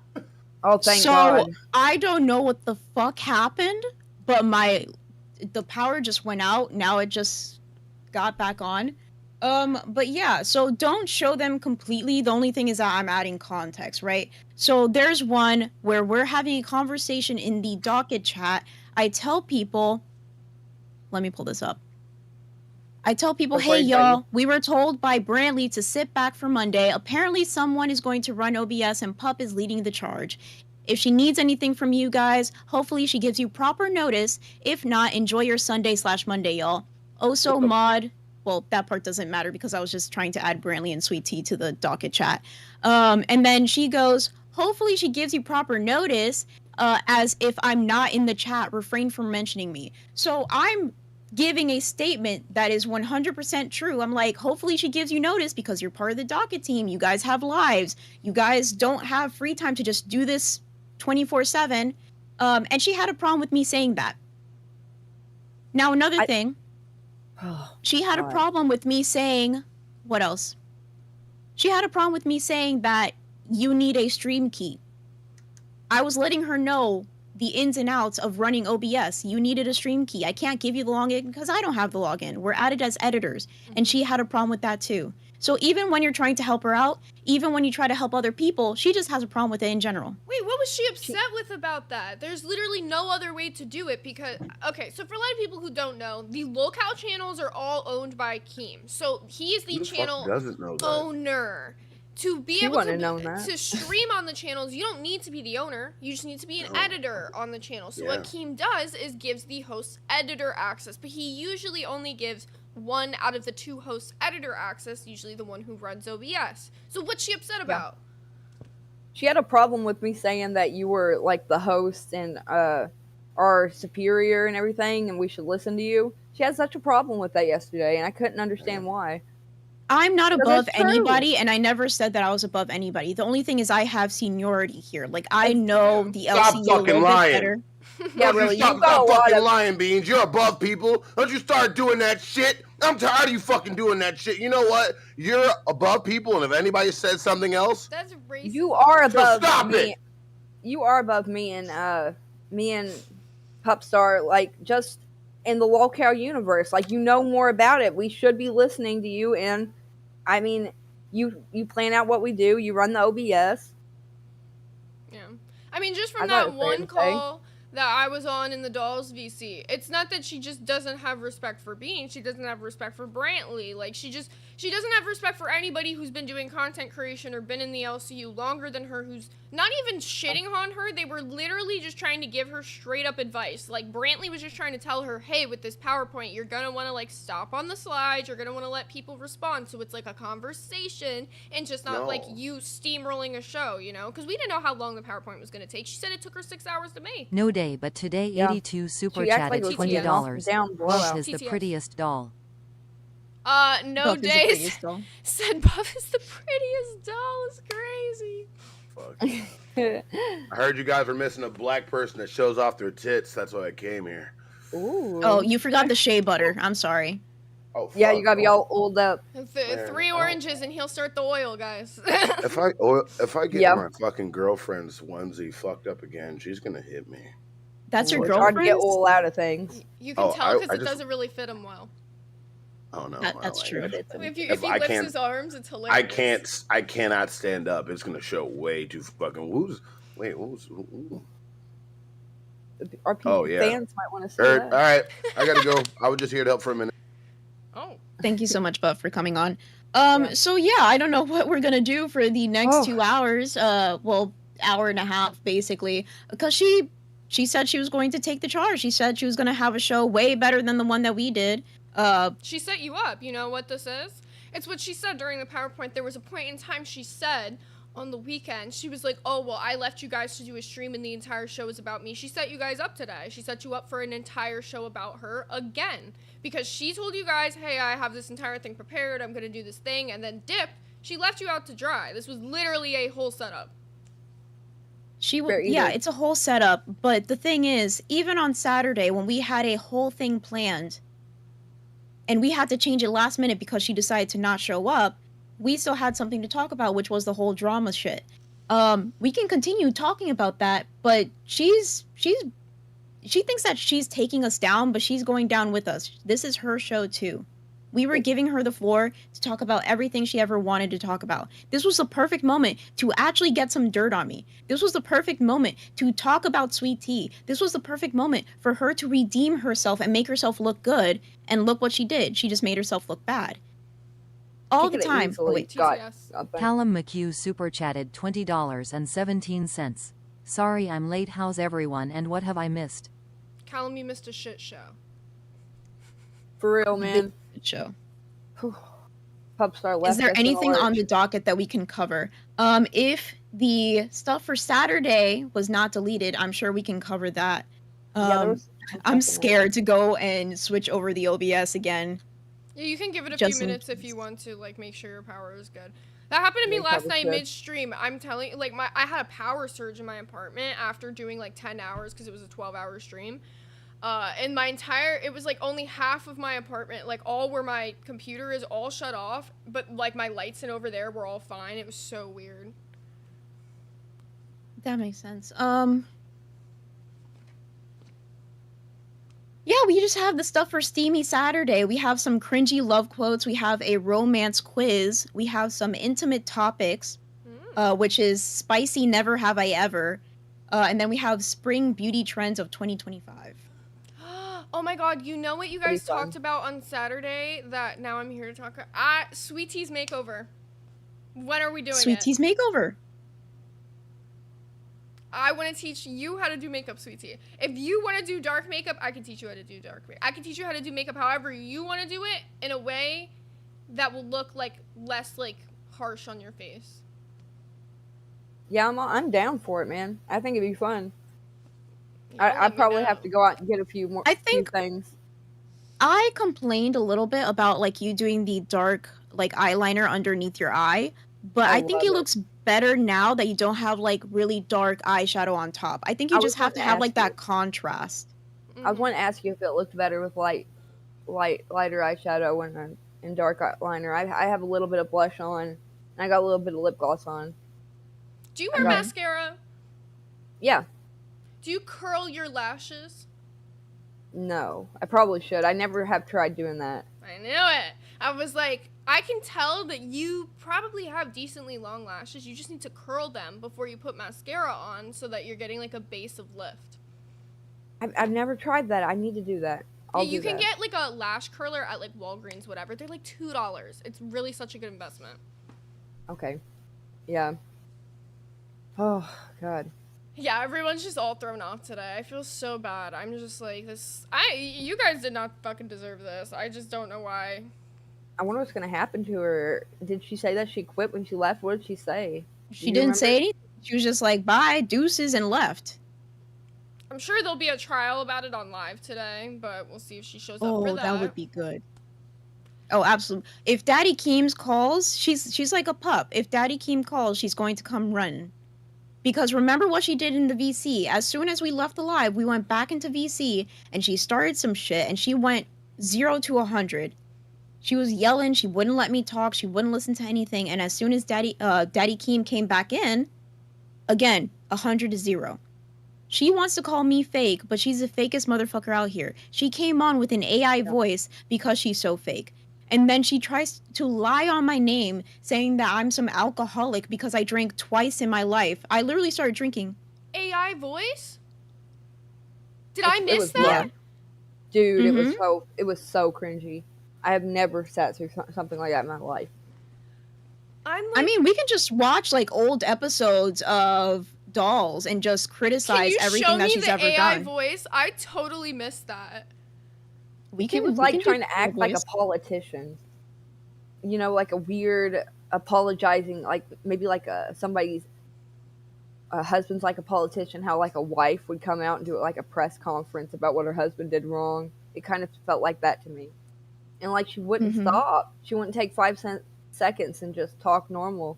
Oh, thank so God. I don't know what the fuck happened, but the power just went out. Now it just got back on. But yeah, so don't show them completely. The only thing is that I'm adding context, right? So there's one where we're having a conversation in the docket chat. I tell people, let me pull this up. I tell people, Before hey you go, y'all, we were told by Brantley to sit back for Monday. Apparently someone is going to run OBS and Pup is leading the charge. If she needs anything from you guys, hopefully she gives you proper notice. If not, enjoy your Sunday/Monday, y'all. Also, mod, well, that part doesn't matter because I was just trying to add Brantley and Sweet Tea to the docket chat. And then she goes, hopefully she gives you proper notice, as if I'm not in the chat, refrain from mentioning me. So I'm giving a statement that is 100% true. I'm like, hopefully she gives you notice because you're part of the docket team. You guys have lives. You guys don't have free time to just do this 24/7. And she had a problem with me saying that. Now, another thing, she had a God. problem with me saying, what else? She had a problem with me saying that you need a stream key. I was letting her know the ins and outs of running OBS. You needed a stream key. I can't give you the login because I don't have the login. We're added as editors. And she had a problem with that too. So even when you're trying to help her out, even when you try to help other people, she just has a problem with it in general. Wait, what was she upset with about that? There's literally no other way to do it because, okay, so for a lot of people who don't know, the locale channels are all owned by Keem. So he is the Who the fuck channel doesn't know that? owner. To be He able wouldn't have known to, that. to stream on the channels, you don't need to be the owner. You just need to be an editor on the channel. So what Keem does is gives the host editor access, but he usually only gives one out of the two hosts editor access, usually the one who runs OBS. So what's she upset about? She had a problem with me saying that you were like the host and our superior and everything, and we should listen to you. She had such a problem with that yesterday, and I couldn't understand why. I'm not But above that's true. anybody, and I never said that I was above anybody. The only thing is I have seniority here. Like, I know the Stop LCU a fucking little lying. bit better. Yeah, Don't really, you stop, you got a stop lot fucking of. lying, Beans. You're above people. Don't you start doing that shit. I'm tired of you fucking doing that shit. You know what? You're above people, and if anybody says something else, That's racist. You are so above stop me. it. You are above me and Pup Star, like just in the locale universe. Like you know more about it. We should be listening to you. And I mean, you plan out what we do. You run the OBS. Yeah. I mean, just I from thought that it was fair one to say. call that I was on in the Dolls VC. It's not that she just doesn't have respect for Bean. She doesn't have respect for Brantley. Like, she doesn't have respect for anybody who's been doing content creation or been in the LCU longer than her, who's not even shitting on her. They were literally just trying to give her straight up advice. Like, Brantley was just trying to tell her, hey, with this PowerPoint, you're gonna want to, like, stop on the slides. You're gonna want to let people respond so it's like a conversation and just not like you steamrolling a show, you know? Because we didn't know how long the PowerPoint was gonna take. She said it took her 6 hours to make. No day, but today Yeah. 82 super She acts chatted like it was $20. down Buff blowout. is the TTS. prettiest doll. No Buff is the days. prettiest doll. Said Buff is the prettiest doll. Is crazy. Fuck. I heard you guys were missing a black person that shows off their tits. That's why I came here. Ooh. Oh, you forgot the shea butter. I'm sorry. Oh, Yeah, fuck. you gotta be all oiled up. Man, 3 oranges and he'll start the oil, guys. If I get Yeah. my fucking girlfriend's onesie fucked up again, she's gonna hit me. That's your It's hard to get girlfriend? oil out of things. You can Oh, tell because I it just- doesn't really fit him well. Oh no, That's true. If he I lifts can't- his arms, it's hilarious. I cannot stand up. It's gonna show way too fucking. Ooh. Our people, Oh, yeah. fans might want to see All that. right, I gotta go. I was just here to help for a minute. Oh. Thank you so much, Buff, for coming on. Yeah. So yeah, I don't know what we're gonna do for the next Oh. 2 hours. Well, hour and a half basically, because she said she was going to take the charge. She said she was gonna have a show way better than the one that we did. She set you up. You know what this is? It's what she said during the PowerPoint. There was a point in time she said on the weekend, she was like, oh, well, I left you guys to do a stream and the entire show is about me. She set you guys up today. She set you up for an entire show about her again. Because she told you guys, hey, I have this entire thing prepared. I'm going to do this thing. And then dipped. She left you out to dry. This was literally a whole setup. Very Yeah, easy. it's a whole setup. But the thing is, even on Saturday when we had a whole thing planned, and we had to change it last minute because she decided to not show up, we still had something to talk about, which was the whole drama shit. We can continue talking about that, but she thinks that she's taking us down, but she's going down with us. This is her show too. We were giving her the floor to talk about everything she ever wanted to talk about. This was the perfect moment to actually get some dirt on me. This was the perfect moment to talk about Sweet Tea. This was the perfect moment for her to redeem herself and make herself look good. And look what she did. She just made herself look bad. All She the could've time. Oh, easily wait. got TCS. a bunch. Callum McHugh super chatted $20.17. Sorry I'm late. How's everyone and what have I missed? Callum, you missed a shit show. For real, man. Good show. Pup Star left. Is there us in anything the on the lurch. docket that we can cover? If the stuff for Saturday was not deleted, I'm sure we can cover that. Yeah, there was some I'm stuff in scared to go and switch over the OBS again. Yeah, you can give it a Just few in minutes if case. you want to, like, make sure your power is good. That happened to me Yeah, last probably night should. midstream. I'm telling you, like, I had a power surge in my apartment after doing, like, 10 hours because it was a 12-hour stream. And it was, like, only half of my apartment, like, all where my computer is all shut off, but, like, my lights and over there were all fine. It was so weird. That makes sense. Yeah, we just have the stuff for Steamy Saturday. We have some cringy love quotes. We have a romance quiz. We have some intimate topics, which is spicy never have I ever. And then we have spring beauty trends of 2025. Oh my god, you know what you Pretty guys fun. talked about on Saturday that now I'm here to talk about? Sweet Tea's makeover. When are we doing Sweet it? Tea's makeover. I want to teach you how to do makeup, Sweet Tea. If you want to do dark makeup, I can teach you how to do dark makeup. I can teach you how to do makeup however you want to do it in a way that will look like less like harsh on your face. Yeah, I'm down for it, man. I think it'd be fun. You let I me probably know. have to go out and get a few more. I few think- things. I complained a little bit about like you doing the dark like eyeliner underneath your eye, but I think love it it. looks better now that you don't have like really dark eyeshadow on top. I think you I just was have to gonna have like ask you. that contrast. I was Mhm. want to ask you if it looked better with lighter eyeshadow and dark eyeliner. I have a little bit of blush on, and I got a little bit of lip gloss on. Do you wear got- mascara? Yeah, Do you curl your lashes? no, I probably should. I never have tried doing that. I knew it. I was like, I can tell that you probably have decently long lashes. You just need to curl them before you put mascara on so that you're getting like a base of lift. I've never tried that. I need to do that. I'll Yeah, you do can that. get like a lash curler at like Walgreens, whatever. They're like $2. It's really such a good investment. Okay. Yeah. Oh God. Yeah, everyone's just all thrown off today. I feel so bad. I'm just like this. You guys did not fucking deserve this. I just don't know why. I wonder what's gonna happen to her. Did she say that she quit when she left? What did she say? She didn't say anything. She was just like, bye, deuces, and left. I'm sure there'll be a trial about it on live today, but we'll see if she shows up for that. Oh, that would be good. Oh, absolutely. If Daddy Keems calls, she's like a pup. If Daddy Keem calls, she's going to come run. Because remember what she did in the VC. As soon as we left the live, we went back into VC, and she started some shit, and she went 0 to 100. She was yelling. She wouldn't let me talk. She wouldn't listen to anything. And as soon as Daddy Keem came back in, again, 100 to 0. She wants to call me fake, but she's the fakest motherfucker out here. She came on with an AI voice because she's so fake. And then she tries to lie on my name, saying that I'm some alcoholic because I drank twice in my life. I literally started drinking. AI voice? Did I miss that? Yeah. Dude, it was so cringy. I have never sat through something like that in my life. I mean, we can just watch like old episodes of Dolls and just criticize everything that she's ever done. Can you show me the AI voice? I totally missed that. He was like trying to act like a politician. You know, like a weird apologizing, like maybe like somebody's husband's like a politician, how like a wife would come out and do like a press conference about what her husband did wrong. It kind of felt like that to me. And like she wouldn't stop. She wouldn't take 5 seconds and just talk normal.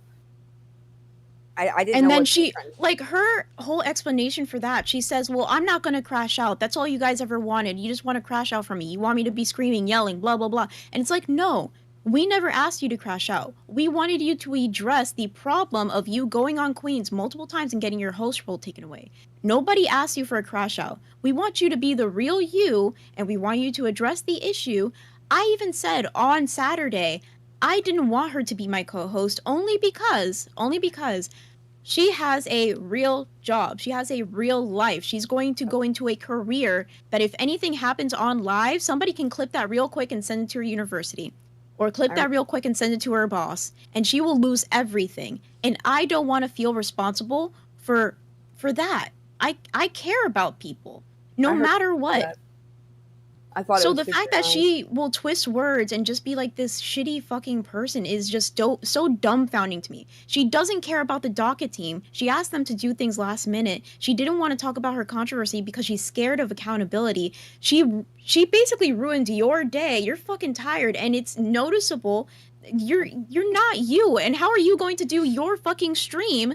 I didn't know. And then she, like, her whole explanation for that, she says, well, I'm not going to crash out. That's all you guys ever wanted. You just want to crash out from me. You want me to be screaming, yelling, blah, blah, blah. And it's like, no, we never asked you to crash out. We wanted you to address the problem of you going on Queens multiple times and getting your host role taken away. Nobody asked you for a crash out. We want you to be the real you, and we want you to address the issue. I even said on Saturday, I didn't want her to be my co-host only because she has a real job. She has a real life. She's going to go into a career that if anything happens on live, somebody can clip that real quick and send it to her university. Or clip that real quick and send it to her boss. And she will lose everything. And I don't want to feel responsible for that. I care about people. No matter what. That. I thought so the fact that she will twist words and just be like this shitty fucking person is just so dumbfounding to me. She doesn't care about the docket team. She asked them to do things last minute. She didn't want to talk about her controversy because she's scared of accountability. She basically ruined your day. You're fucking tired and it's noticeable. You're not you. And how are you going to do your fucking stream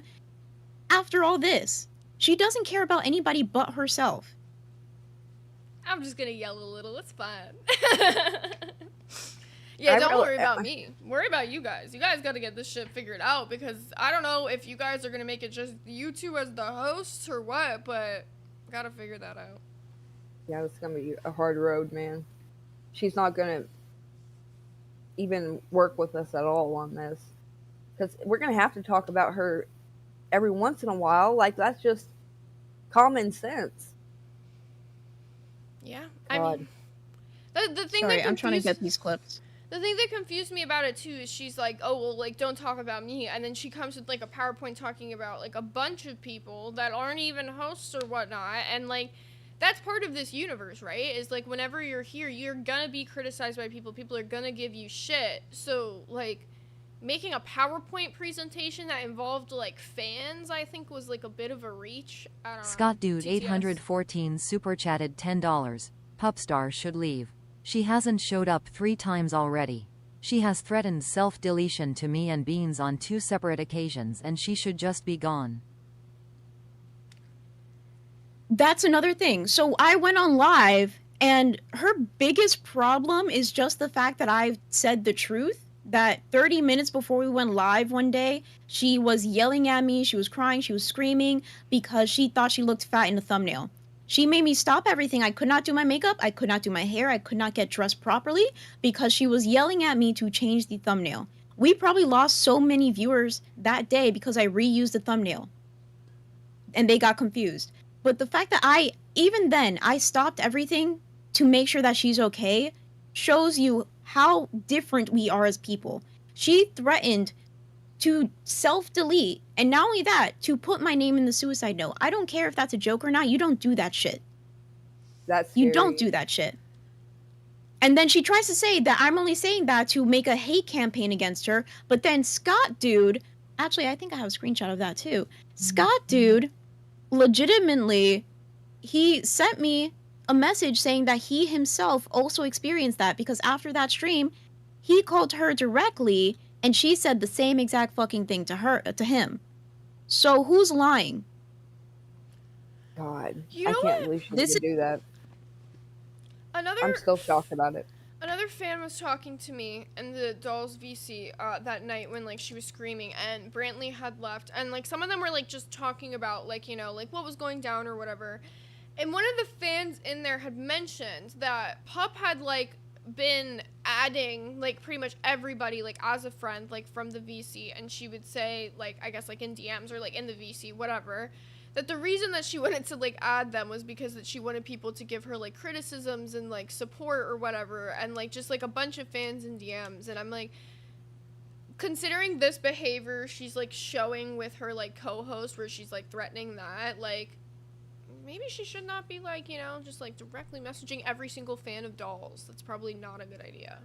after all this? She doesn't care about anybody but herself. I'm just gonna yell a little. It's fine. Yeah, don't worry about me. Worry about you guys. You guys gotta get this shit figured out because I don't know if you guys are gonna make it just you two as the hosts or what, but gotta figure that out. Yeah, it's gonna be a hard road, man. She's not gonna even work with us at all on this because we're gonna have to talk about her every once in a while. Like that's just common sense. Yeah, God. I mean, the thing. Sorry, I'm trying to get these clips. The thing that confused me about it too is she's like, oh well, like don't talk about me, and then she comes with like a PowerPoint talking about like a bunch of people that aren't even hosts or whatnot, and like that's part of this universe, right? Is like whenever you're here, you're gonna be criticized by people. People are gonna give you shit. So like making a PowerPoint presentation that involved like fans, I think was like a bit of a reach. I don't know. Scott Dude TTS. 814 super chatted $10. Pup Star should leave. She hasn't showed up 3 times already. She has threatened self-deletion to me and Beans on 2 separate occasions and she should just be gone. That's another thing. So I went on live and her biggest problem is just the fact that I've said the truth. That 30 minutes before we went live one day, she was yelling at me, she was crying, she was screaming because she thought she looked fat in the thumbnail. She made me stop everything. I could not do my makeup, I could not do my hair, I could not get dressed properly because she was yelling at me to change the thumbnail. We probably lost so many viewers that day because I reused the thumbnail. And they got confused. But the fact that even then, I stopped everything to make sure that she's okay. Shows you how different we are as people. She threatened to self-delete, and not only that, to put my name in the suicide note. I don't care if that's a joke or not. You don't do that shit. That's scary. You don't do that shit. And then she tries to say that I'm only saying that to make a hate campaign against her. But then Scott dude, actually, I think I have a screenshot of that too. Scott dude, legitimately, he sent me a message saying that he himself also experienced that, because after that stream, he called her directly and she said the same exact fucking thing to him. So who's lying? God, You I know can't what? believe she This would do that. Another I'm still shocked about it. Another fan was talking to me in the Dolls VC that night when, like, she was screaming and Brantley had left, and, like, some of them were, like, just talking about, like, you know, like, what was going down or whatever. And one of the fans in there had mentioned that Pup had, like, been adding, like, pretty much everybody, like, as a friend, like, from the VC, and she would say, like, I guess, like, in DMs or, like, in the VC, whatever, that the reason that she wanted to, like, add them was because that she wanted people to give her, like, criticisms and, like, support or whatever, and, like, just, like, a bunch of fans in DMs. And I'm like, considering this behavior she's, like, showing with her, like, co-host, where she's, like, threatening that, like, maybe she should not be, like, you know, just, like, directly messaging every single fan of Dolls. That's probably not a good idea.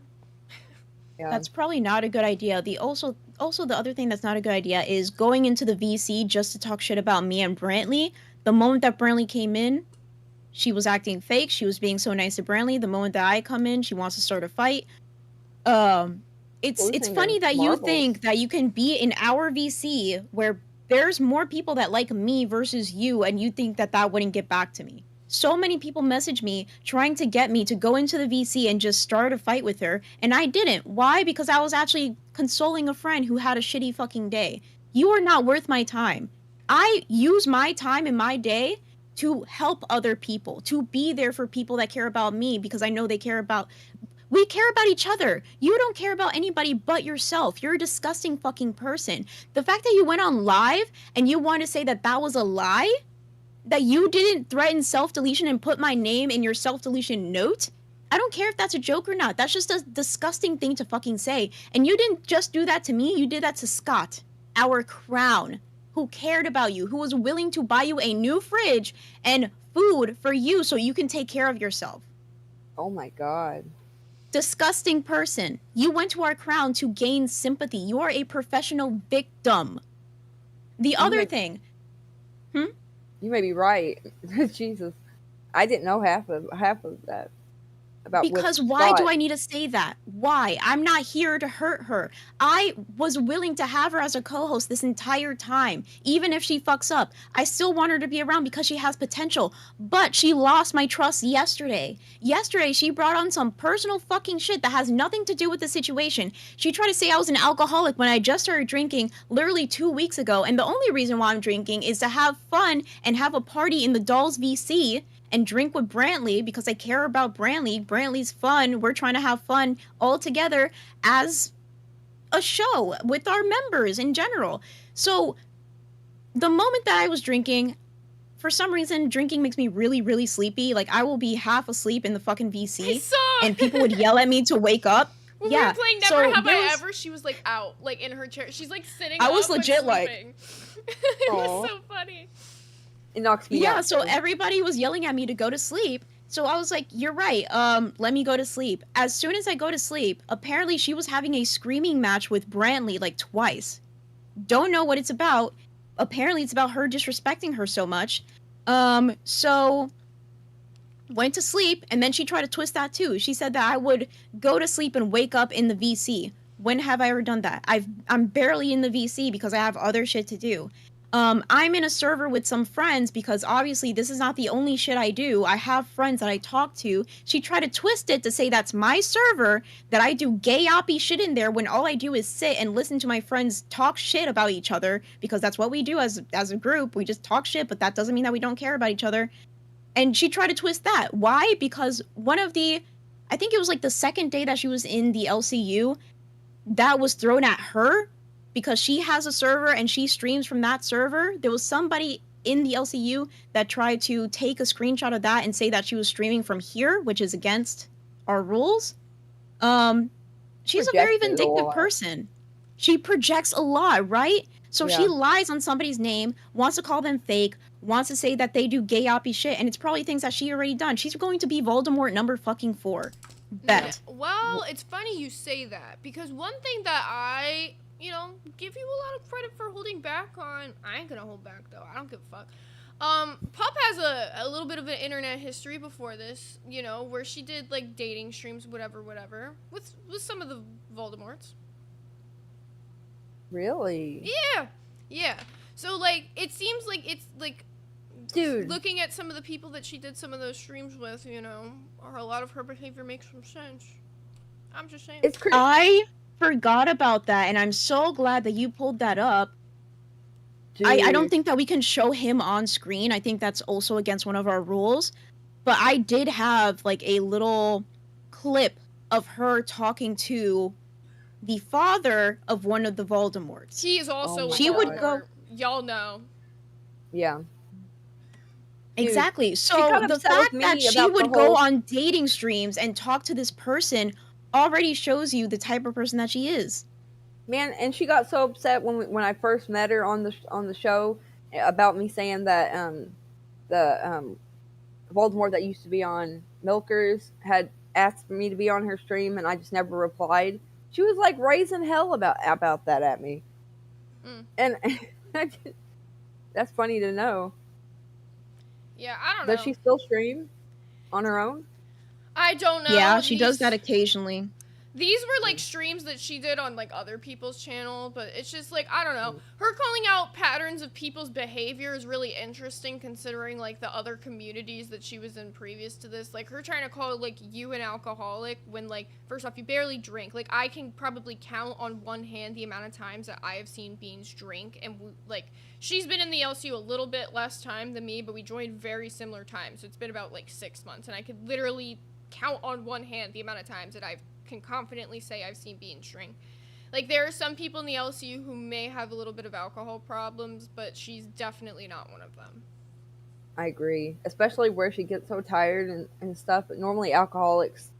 Yeah. That's probably not a good idea. Also the other thing that's not a good idea is going into the VC just to talk shit about me and Brantley. The moment that Brantley came in, she was acting fake. She was being so nice to Brantley. The moment that I come in, she wants to start a fight. It's funny that you think that you can be in our VC where there's more people that like me versus you, and you think that that wouldn't get back to me. So many people message me trying to get me to go into the VC and just start a fight with her, and I didn't. Why? Because I was actually consoling a friend who had a shitty fucking day. You are not worth my time. I use my time and my day to help other people, to be there for people that care about me, because I know we care about each other. You don't care about anybody but yourself. You're a disgusting fucking person. The fact that you went on live and you want to say that that was a lie, that you didn't threaten self-deletion and put my name in your self-deletion note, I don't care if that's a joke or not. That's just a disgusting thing to fucking say. And you didn't just do that to me, you did that to Scott, our crown, who cared about you, who was willing to buy you a new fridge and food for you so you can take care of yourself. Oh my God. Disgusting person. You went to our crown to gain sympathy. You are a professional victim. The other thing. You may be right. Jesus. I didn't know half of that. Because why do I need to say that? Why? I'm not here to hurt her. I was willing to have her as a co-host this entire time. Even if she fucks up, I still want her to be around because she has potential. But she lost my trust yesterday. Yesterday, she brought on some personal fucking shit that has nothing to do with the situation. She tried to say I was an alcoholic when I just started drinking literally 2 weeks ago. And the only reason why I'm drinking is to have fun and have a party in the Dolls VC and drink with Brantley because I care about Brantley. Brantley's fun. We're trying to have fun all together as a show with our members in general. So the moment that I was drinking, for some reason, drinking makes me really, really sleepy. Like, I will be half asleep in the fucking VC, and people would yell at me to wake up. When yeah, we were playing Never Have I Ever, she was, like, out, like, in her chair. She's, like, sitting I was up, legit, like, sleeping. It was so funny. It knocks me out. Yeah, so everybody was yelling at me to go to sleep. So I was like, you're right. Let me go to sleep. As soon as I go to sleep, apparently she was having a screaming match with Brantley like twice. Don't know what it's about. Apparently it's about her disrespecting her so much. So went to sleep, and then she tried to twist that too. She said that I would go to sleep and wake up in the VC. When have I ever done that? I'm barely in the VC because I have other shit to do. I'm in a server with some friends because obviously this is not the only shit I do. I have friends that I talk to. She tried to twist it to say that's my server, that I do gay oppy shit in there when all I do is sit and listen to my friends talk shit about each other, because that's what we do as a group. We just talk shit, but that doesn't mean that we don't care about each other. And she tried to twist that. Why? Because I think it was like the second day that she was in the LCU, that was thrown at her. Because she has a server and she streams from that server, there was somebody in the LCU that tried to take a screenshot of that and say that she was streaming from here, which is against our rules. She's a very Projected a vindictive lot. person. She projects a lot, right? So she Yeah. lies on somebody's name, wants to call them fake, wants to say that they do gay oppy shit, and it's probably things that she already done. She's going to be Voldemort number fucking 4. Bet. Well, it's funny you say that, because one thing that I, give you a lot of credit for holding back on, I ain't gonna hold back though, I don't give a fuck. Pup has a little bit of an internet history before this, where she did like dating streams, whatever, with some of the Voldemorts. Really? Yeah. So like, it seems like it's like, Dude. looking at some of the people that she did some of those streams with, or a lot of her behavior makes some sense. I'm just saying. It's crazy. I forgot about that, and I'm so glad that you pulled that up. I don't think that we can show him on screen. I think that's also against one of our rules. But I did have like a little clip of her talking to the father of one of the Voldemorts. He is also my a She would Voldemort. go- Y'all know. Yeah. Exactly. got So the upset with fact that me she about the would go whole- on dating streams and talk to this person already shows you the type of person that she is. Man, and she got so upset when I first met her on the show about me saying that the Voldemort that used to be on Milkers had asked for me to be on her stream, and I just never replied. She was like raising hell about that at me, and that's funny to know. Yeah, I don't know. Does she still stream on her own? I don't know. Yeah, she does that occasionally. These were like streams that she did on like other people's channel, but it's just like, I don't know. Her calling out patterns of people's behavior is really interesting, considering like the other communities that she was in previous to this. Like her trying to call like you an alcoholic when like, first off, you barely drink. Like I can probably count on one hand the amount of times that I have seen Beans drink, and like she's been in the LCU a little bit less time than me, but we joined very similar times. So it's been about like 6 months, and I could literally count on one hand the amount of times that I can confidently say I've seen Beans drink. Like there are some people in the LCU who may have a little bit of alcohol problems, but she's definitely not one of them. I agree, especially where she gets so tired and stuff. But normally alcoholics,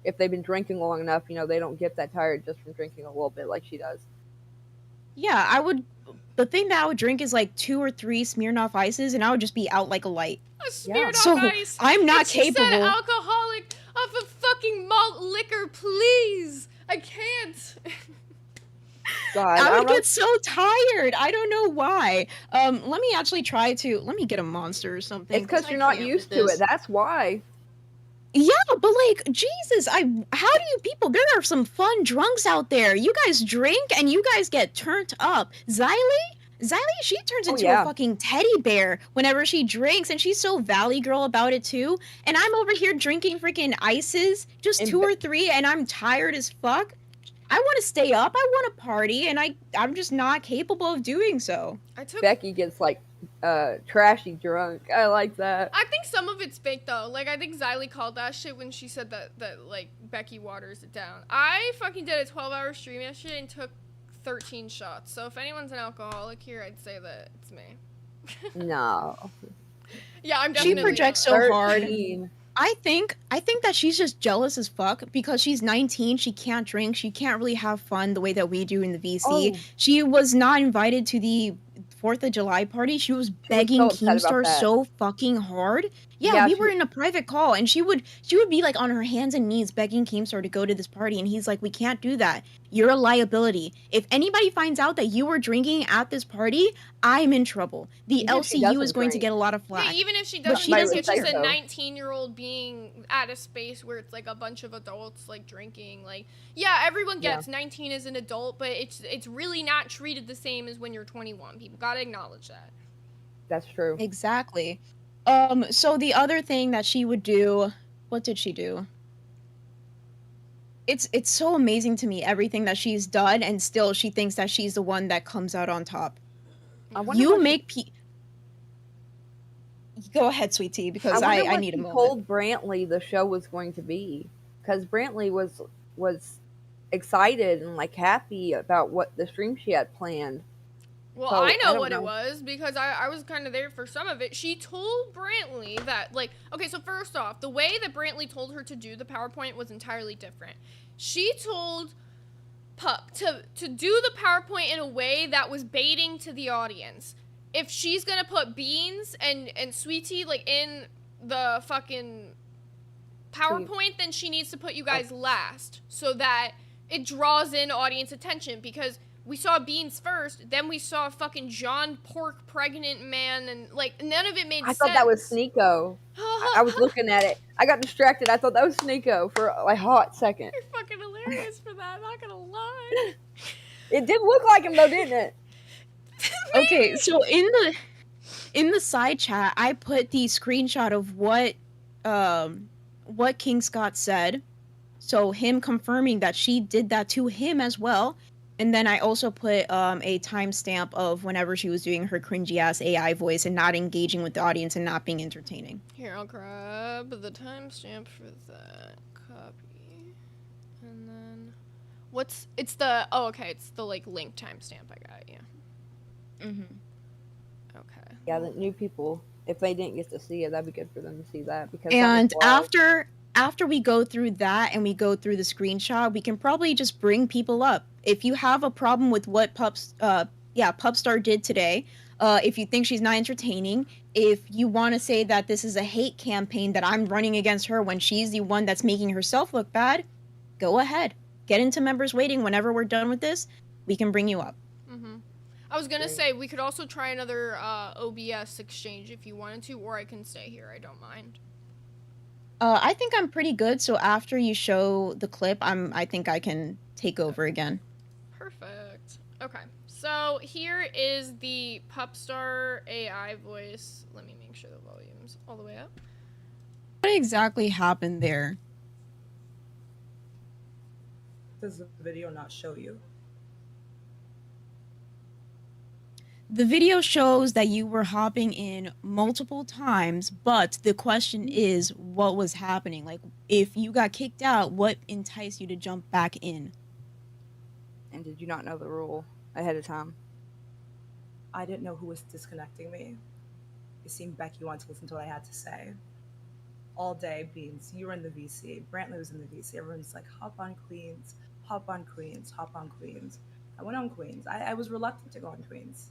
if they've been drinking long enough, they don't get that tired just from drinking a little bit like she does. Yeah, the thing that I would drink is like 2 or 3 Smirnoff Ices, and I would just be out like a light. A Smirnoff So, Ice. I'm not And she said capable. alcoholic of a fucking malt liquor, please. I can't. God, I would don't- get so tired. I don't know why. Let me actually let me get a monster or something. It's because I you're not can't used with to this. it. That's why. Yeah, but like, Jesus, how do you people, there are some fun drunks out there. You guys drink and you guys get turned up. Xylee, she turns into yeah. a fucking teddy bear whenever she drinks, and she's so Valley Girl about it too. And I'm over here drinking freaking ices, just And 2 or 3, and I'm tired as fuck. I want to stay up, I want to party, and I'm just not capable of doing so. I took Becky gets like trashy drunk. I like that. I think some of it's fake though. Like I think Xylee called that shit when she said that like Becky waters it down. I fucking did a 12-hour stream yesterday and took 13 shots. So if anyone's an alcoholic here, I'd say that it's me. No. Yeah, I'm She definitely projects not. so hard. 13. I think that she's just jealous as fuck because she's 19, she can't drink, she can't really have fun the way that we do in the VC. Oh. She was not invited to the 4th of July party. She was begging so upset about Keemstar that. so fucking hard. Yeah, Yeah, we she- were in a private call, and she would be like on her hands and knees begging Keemstar to go to this party, and he's like, "We can't do that. You're a liability. If anybody finds out that you were drinking at this party, I'm in trouble. The Even if she LCU is doesn't going to drink. get a lot of Yeah, flack." even if she But doesn't she drink, doesn't it's just say a so. 19-year-old being at a space where it's like a bunch of adults like drinking. Like, yeah, everyone gets 19 as an adult, but it's really not treated the same as when you're 21. People gotta acknowledge that. That's true. Exactly. So the other thing that she would do, what did she do? It's so amazing to me, everything that she's done, and still she thinks that she's the one that comes out on top. I wonder You what make Go ahead, Sweet Tea, because I, I wonder what need a she moment. told Brantley the show was going to be, because Brantley was excited and like happy about what the stream she had planned. Well, So, I know don't what it was because I was kind of there for some of it. She told Brantley that, like, okay, so first off, the way that Brantley told her to do the PowerPoint was entirely different. She told Pup to do the PowerPoint in a way that was baiting to the audience. If she's gonna put Beans and Sweetie, like, in the fucking PowerPoint, then she needs to put you guys last so that it draws in audience attention, because we saw Beans first, then we saw fucking John Pork pregnant man, and like none of it made sense. I thought that was Sneeko. I was looking at it. I got distracted. I thought that was Sneeko for like a hot second. You're fucking hilarious for that, not gonna lie. It did look like him though, didn't it? Okay, so in the side chat, I put the screenshot of what King Scott said. So him confirming that she did that to him as well. And then I also put a timestamp of whenever she was doing her cringy ass AI voice and not engaging with the audience and not being entertaining. Here, I'll grab the timestamp for that copy. And then it's the like link timestamp I got, yeah. Okay. Yeah, the new people, if they didn't get to see it, that'd be good for them to see that. Because And after we go through that and we go through the screenshot, we can probably just bring people up. If you have a problem with what Pup Star did today, if you think she's not entertaining, if you want to say that this is a hate campaign that I'm running against her when she's the one that's making herself look bad, go ahead. Get into members waiting. Whenever we're done with this, we can bring you up. I was gonna say we could also try another OBS exchange if you wanted to, or I can stay here. I don't mind. I think I'm pretty good. So after you show the clip, I think I can take over again. Perfect. Okay. So here is the Pup Star AI voice. Let me make sure the volume's all the way up. What exactly happened there? Does the video not show you? The video shows that you were hopping in multiple times, but the question is what was happening? Like, if you got kicked out, what enticed you to jump back in? And did you not know the rule ahead of time? I didn't know who was disconnecting me. It seemed Becky wanted to listen to what I had to say. All day, Beans, you were in the VC. Brantley was in the VC. Everyone's like, hop on Queens, hop on Queens, hop on Queens. I went on Queens. I was reluctant to go on Queens.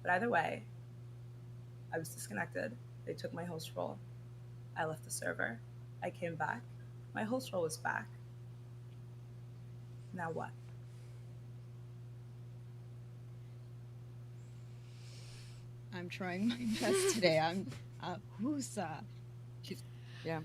But either way, I was disconnected. They took my host role. I left the server. I came back. My host role was back. Now what? I'm trying my best today. I'm Husa. Yeah.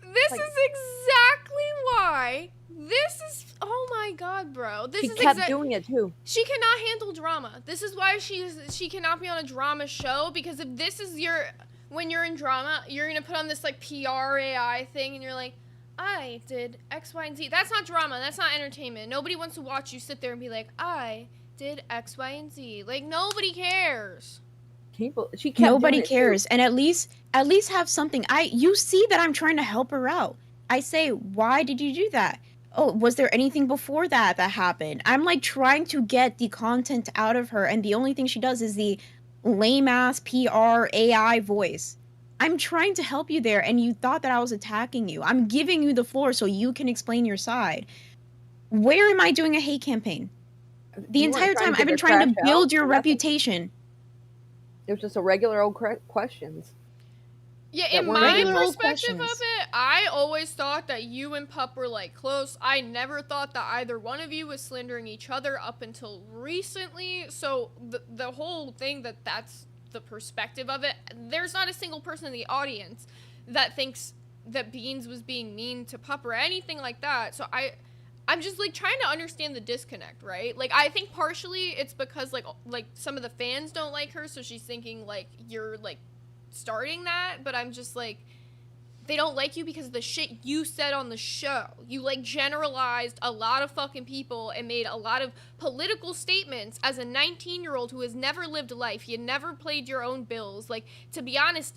This is exactly why. This is, oh my god, bro. This She is kept doing it too. She cannot handle drama. This is why she cannot be on a drama show, because if this is when you're in drama, you're gonna put on this like PR AI thing and you're like, I did X, Y, and Z. That's not drama. That's not entertainment. Nobody wants to watch you sit there and be like, I did X, Y, and Z. Like, nobody cares. She kept Nobody doing it, cares. too. And at least have something. You see that I'm trying to help her out. I say, why did you do that? Oh, was there anything before that happened? I'm like trying to get the content out of her, and the only thing she does is the lame ass PR AI voice. I'm trying to help you there, and you thought that I was attacking you. I'm giving you the floor so you can explain your side. Where am I doing a hate campaign? The entire time I've been trying to build your reputation. It was just a regular old questions. Yeah, in my perspective of it, I always thought that you and Pup were like close. I never thought that either one of you was slandering each other up until recently. So the whole thing that's the perspective of it, there's not a single person in the audience that thinks that Beans was being mean to Pup or anything like that. So I'm just like trying to understand the disconnect, right? Like, I think partially it's because like some of the fans don't like her, so she's thinking like you're like starting that, but I'm just like, they don't like you because of the shit you said on the show. You like generalized a lot of fucking people and made a lot of political statements as a 19-year-old who has never lived a life. You never paid your own bills. Like, to be honest,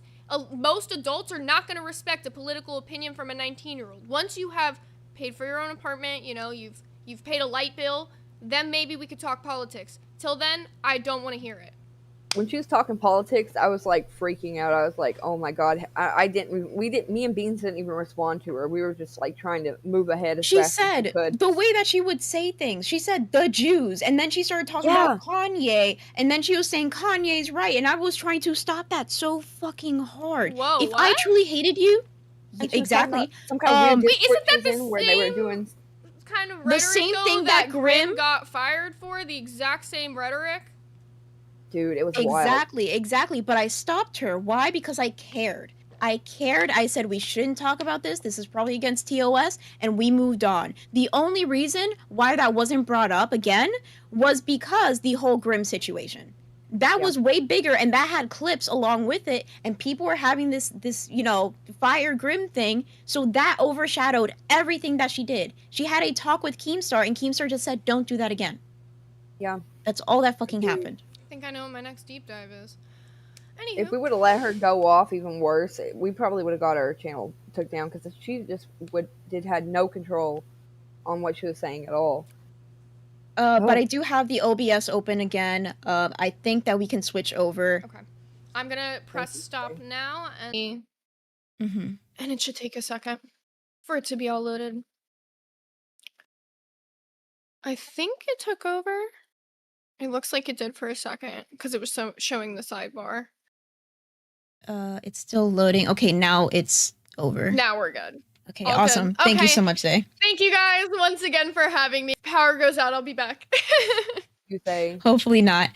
most adults are not going to respect a political opinion from a 19-year-old. Once you have paid for your own apartment, you know, you've paid a light bill, then maybe we could talk politics. Till then, I don't want to hear it. When she was talking politics, I was like freaking out. I was like, "Oh my god!" Me and Beans didn't even respond to her. We were just like trying to move ahead as She fast as we said could. the way that she would say things. She said the Jews, and then she started talking about Kanye, and then she was saying Kanye's right, and I was trying to stop that so fucking hard. Whoa, if what? I truly hated you, And she was talking exactly. about some kind of weird Wait, isn't that Discord the season where they were same doing kind of The rhetoric same though, thing that that Grimm Grimm- got fired for? The exact same rhetoric? Dude, it was wild. Exactly. But I stopped her. Why? Because I cared. I said we shouldn't talk about this. This is probably against TOS, and we moved on. The only reason why that wasn't brought up again was because the whole Grimm situation. That was way bigger, and that had clips along with it, and people were having this fire Grimm thing, so that overshadowed everything that she did. She had a talk with Keemstar, and Keemstar just said, don't do that again. Yeah. That's all that fucking happened. I think I know what my next deep dive is. Anywho. If we would have let her go off even worse, we probably would have got her channel took down because she just had no control on what she was saying at all. But I do have the OBS open again. I think that we can switch over. Okay. I'm gonna press stop now, and Mm-hmm. and it should take a second for it to be all loaded. I think it took over. It looks like it did for a second because it was showing the sidebar. It's still loading. Okay, now it's over. Now we're good. Okay, All awesome. good. Thank you Okay. so much, Zay. Thank you guys once again for having me. Power goes out, I'll be back. You say? Hopefully not.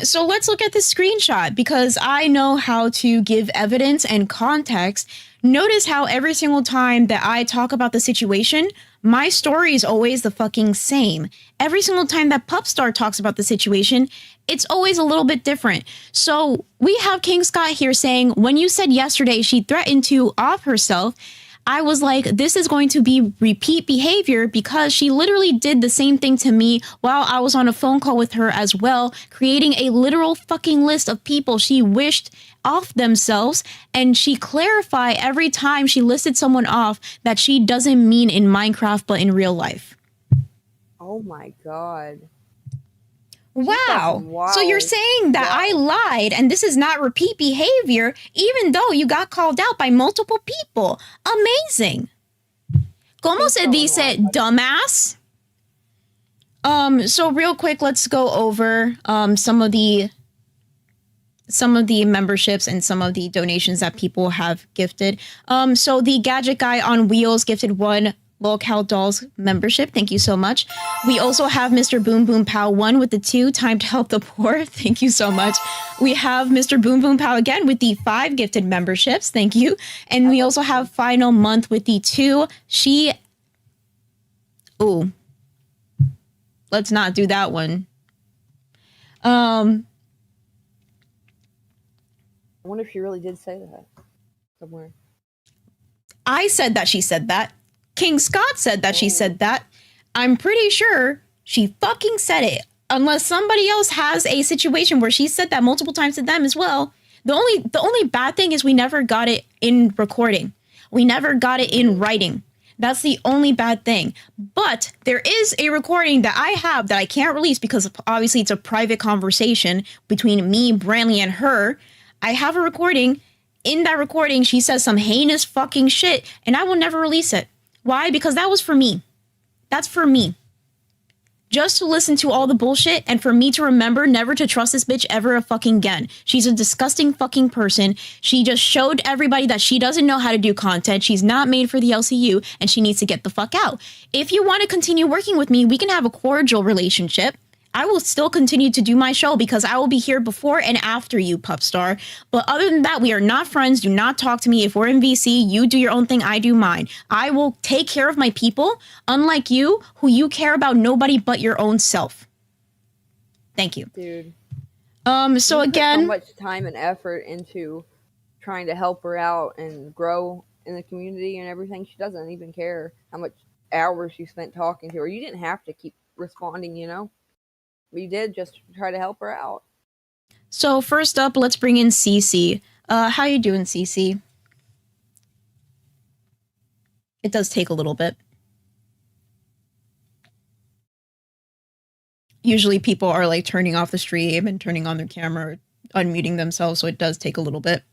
So let's look at the screenshot because I know how to give evidence and context. Notice how every single time that I talk about the situation, my story is always the fucking same. Every single time that Pup Star talks about the situation, it's always a little bit different. So we have King Scott here saying, when you said yesterday she threatened to off herself, I was like, this is going to be repeat behavior because she literally did the same thing to me while I was on a phone call with her as well, creating a literal fucking list of people she wished off themselves. And she clarified every time she listed someone off that she doesn't mean in Minecraft, but in real life. Oh my god. Wow. So you're saying that I lied and this is not repeat behavior, even though you got called out by multiple people. Amazing. ¿Cómo se dice dumbass? So real quick, let's go over some of the memberships and some of the donations that people have gifted. So the Gadget Guy on Wheels gifted 1 Lolcow Dolls membership. Thank you so much. We also have Mr. Boom Boom Pow 1 with the 2 time to help the poor. Thank you so much. We have Mr. Boom Boom Pow again with the 5 gifted memberships. Thank you. And we also have Final Month with the 2. Ooh. Let's not do that one. I wonder if she really did say that somewhere. I said that she said that. King Scott said that she said that. I'm pretty sure she fucking said it. Unless somebody else has a situation where she said that multiple times to them as well. The only bad thing is we never got it in recording. We never got it in writing. That's the only bad thing. But there is a recording that I have that I can't release because obviously it's a private conversation between me, Brantley, and her. I have a recording. In that recording, she says some heinous fucking shit, and I will never release it. Why? Because that was for me. That's for me. Just to listen to all the bullshit and for me to remember never to trust this bitch ever fucking again. She's a disgusting fucking person. She just showed everybody that she doesn't know how to do content. She's not made for the LCU and she needs to get the fuck out. If you want to continue working with me, we can have a cordial relationship. I will still continue to do my show because I will be here before and after you, Pup Star. But other than that, we are not friends. Do not talk to me. If we're in VC, you do your own thing, I do mine. I will take care of my people, unlike you, who you care about nobody but your own self. Thank you. Dude. So you again, put so much time and effort into trying to help her out and grow in the community and everything. She doesn't even care how much hours you spent talking to her. You didn't have to keep responding, you know? We did just try to help her out. So first up, let's bring in Cece. How you doing, Cece? It does take a little bit. usually people are like turning off the stream and turning on their camera, or unmuting themselves, so it does take a little bit.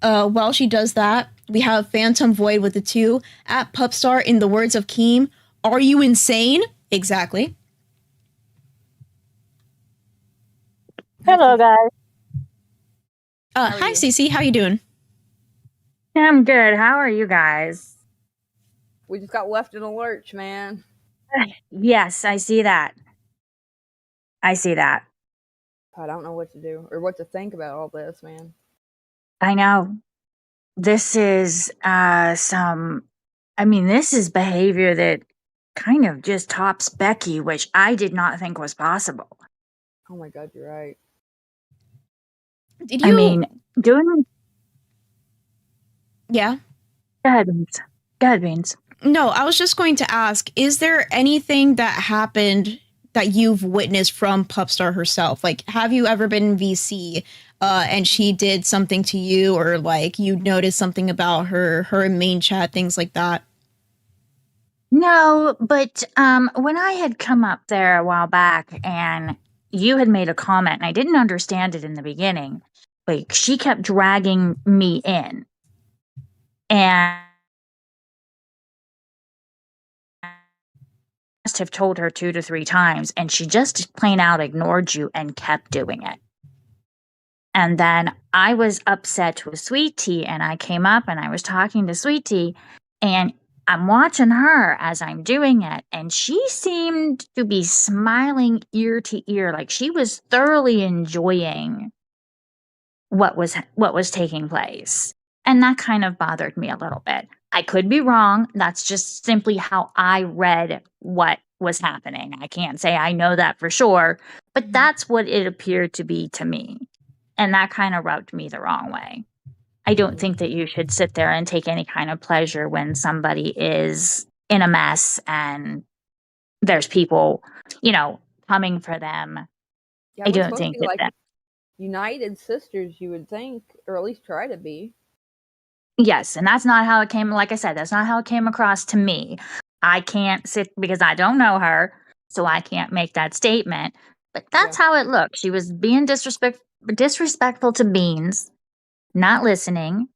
While she does that, we have Phantom Void with the 2 at Pup Star. In the words of Keem, are you insane? Exactly. Hello, guys. Hi, Cece. How you doing? I'm good. How are you guys? We just got left in a lurch, man. Yes, I see that. I see that. I don't know what to do or what to think about all this, man. I know. This is this is behavior that kind of just tops Becky, which I did not think was possible. Oh my god, you're right. Did you? Doing. Yeah. Go ahead, Beans. Go ahead, Beans. No, I was just going to ask, is there anything that happened that you've witnessed from Pup Star herself? Like, have you ever been in VC and she did something to you, or like you noticed something about her main chat, things like that? No, but when I had come up there a while back and you had made a comment, and I didn't understand it in the beginning, like she kept dragging me in. And must have told her 2 to 3 times, and she just plain out ignored you and kept doing it. And then I was upset with Sweet Tea, and I came up and I was talking to Sweet Tea, and I'm watching her as I'm doing it, and she seemed to be smiling ear to ear, like she was thoroughly enjoying what was taking place. And that kind of bothered me a little bit. I could be wrong. That's just simply how I read what was happening. I can't say I know that for sure, but that's what it appeared to be to me. And that kind of rubbed me the wrong way. I don't think that you should sit there and take any kind of pleasure when somebody is in a mess and there's people, coming for them. Yeah, I we're don't supposed to think be that. like united sisters, you would think, or at least try to be. Yes, and that's not how it came. Like I said, that's not how it came across to me. I can't sit because I don't know her, so I can't make that statement. But that's how it looked. She was being disrespectful to Beans, not listening,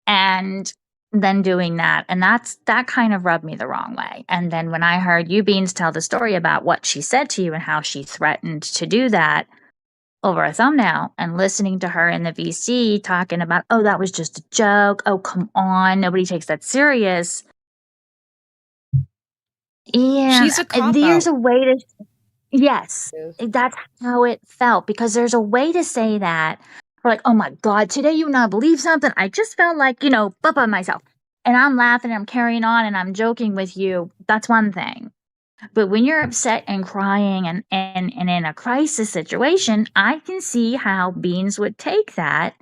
and then doing that. And that kind of rubbed me the wrong way. And then when I heard you, Beans, tell the story about what she said to you and how she threatened to do that over a thumbnail, and listening to her in the VC talking about, oh, that was just a joke. Oh, come on. Nobody takes that serious. Yeah. She's a cop There's out. a way to, yes, that's how it felt, because there's a way to say that. We're like, oh my God, today you not believe something. I just felt like, by myself. And I'm laughing and I'm carrying on and I'm joking with you. That's one thing. But when you're upset and crying and in a crisis situation, I can see how Beans would take that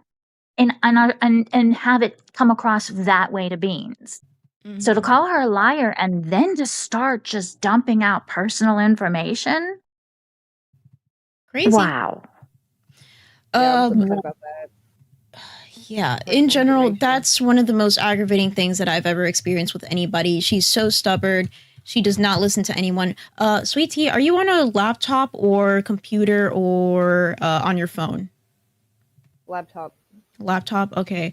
and have it come across that way to Beans. Mm-hmm. So to call her a liar and then to start just dumping out personal information. Crazy. Wow. About that. Yeah, in general, that's one of the most aggravating things that I've ever experienced with anybody. She's so stubborn. She does not listen to anyone. Sweet Tea, are you on a laptop or computer or on your phone? Laptop, okay.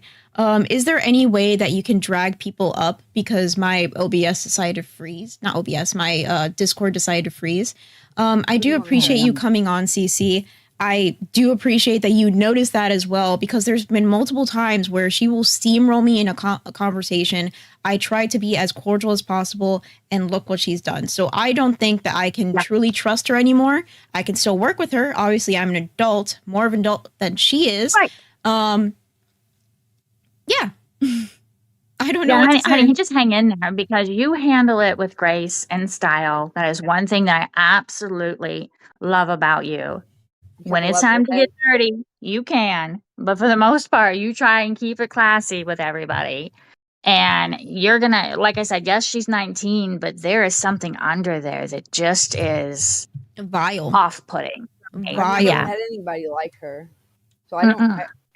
Is there any way that you can drag people up? Because my OBS decided to freeze. Not OBS, my Discord decided to freeze. I do appreciate you coming on, Cece. I do appreciate that you noticed that as well, because there's been multiple times where she will steamroll me in a conversation. I try to be as cordial as possible, and look what she's done. So I don't think that I can truly trust her anymore. I can still work with her. Obviously, I'm an adult, more of an adult than she is. Right. Yeah. I don't know what to say. Honey, just hang in there, because you handle it with grace and style. That is one thing that I absolutely love about you. When it's time to get dirty, you can. But for the most part, you try and keep it classy with everybody. And you're going to, like I said, yes, she's 19, but there is something under there that just is vile, off-putting. I've never had anybody like her. So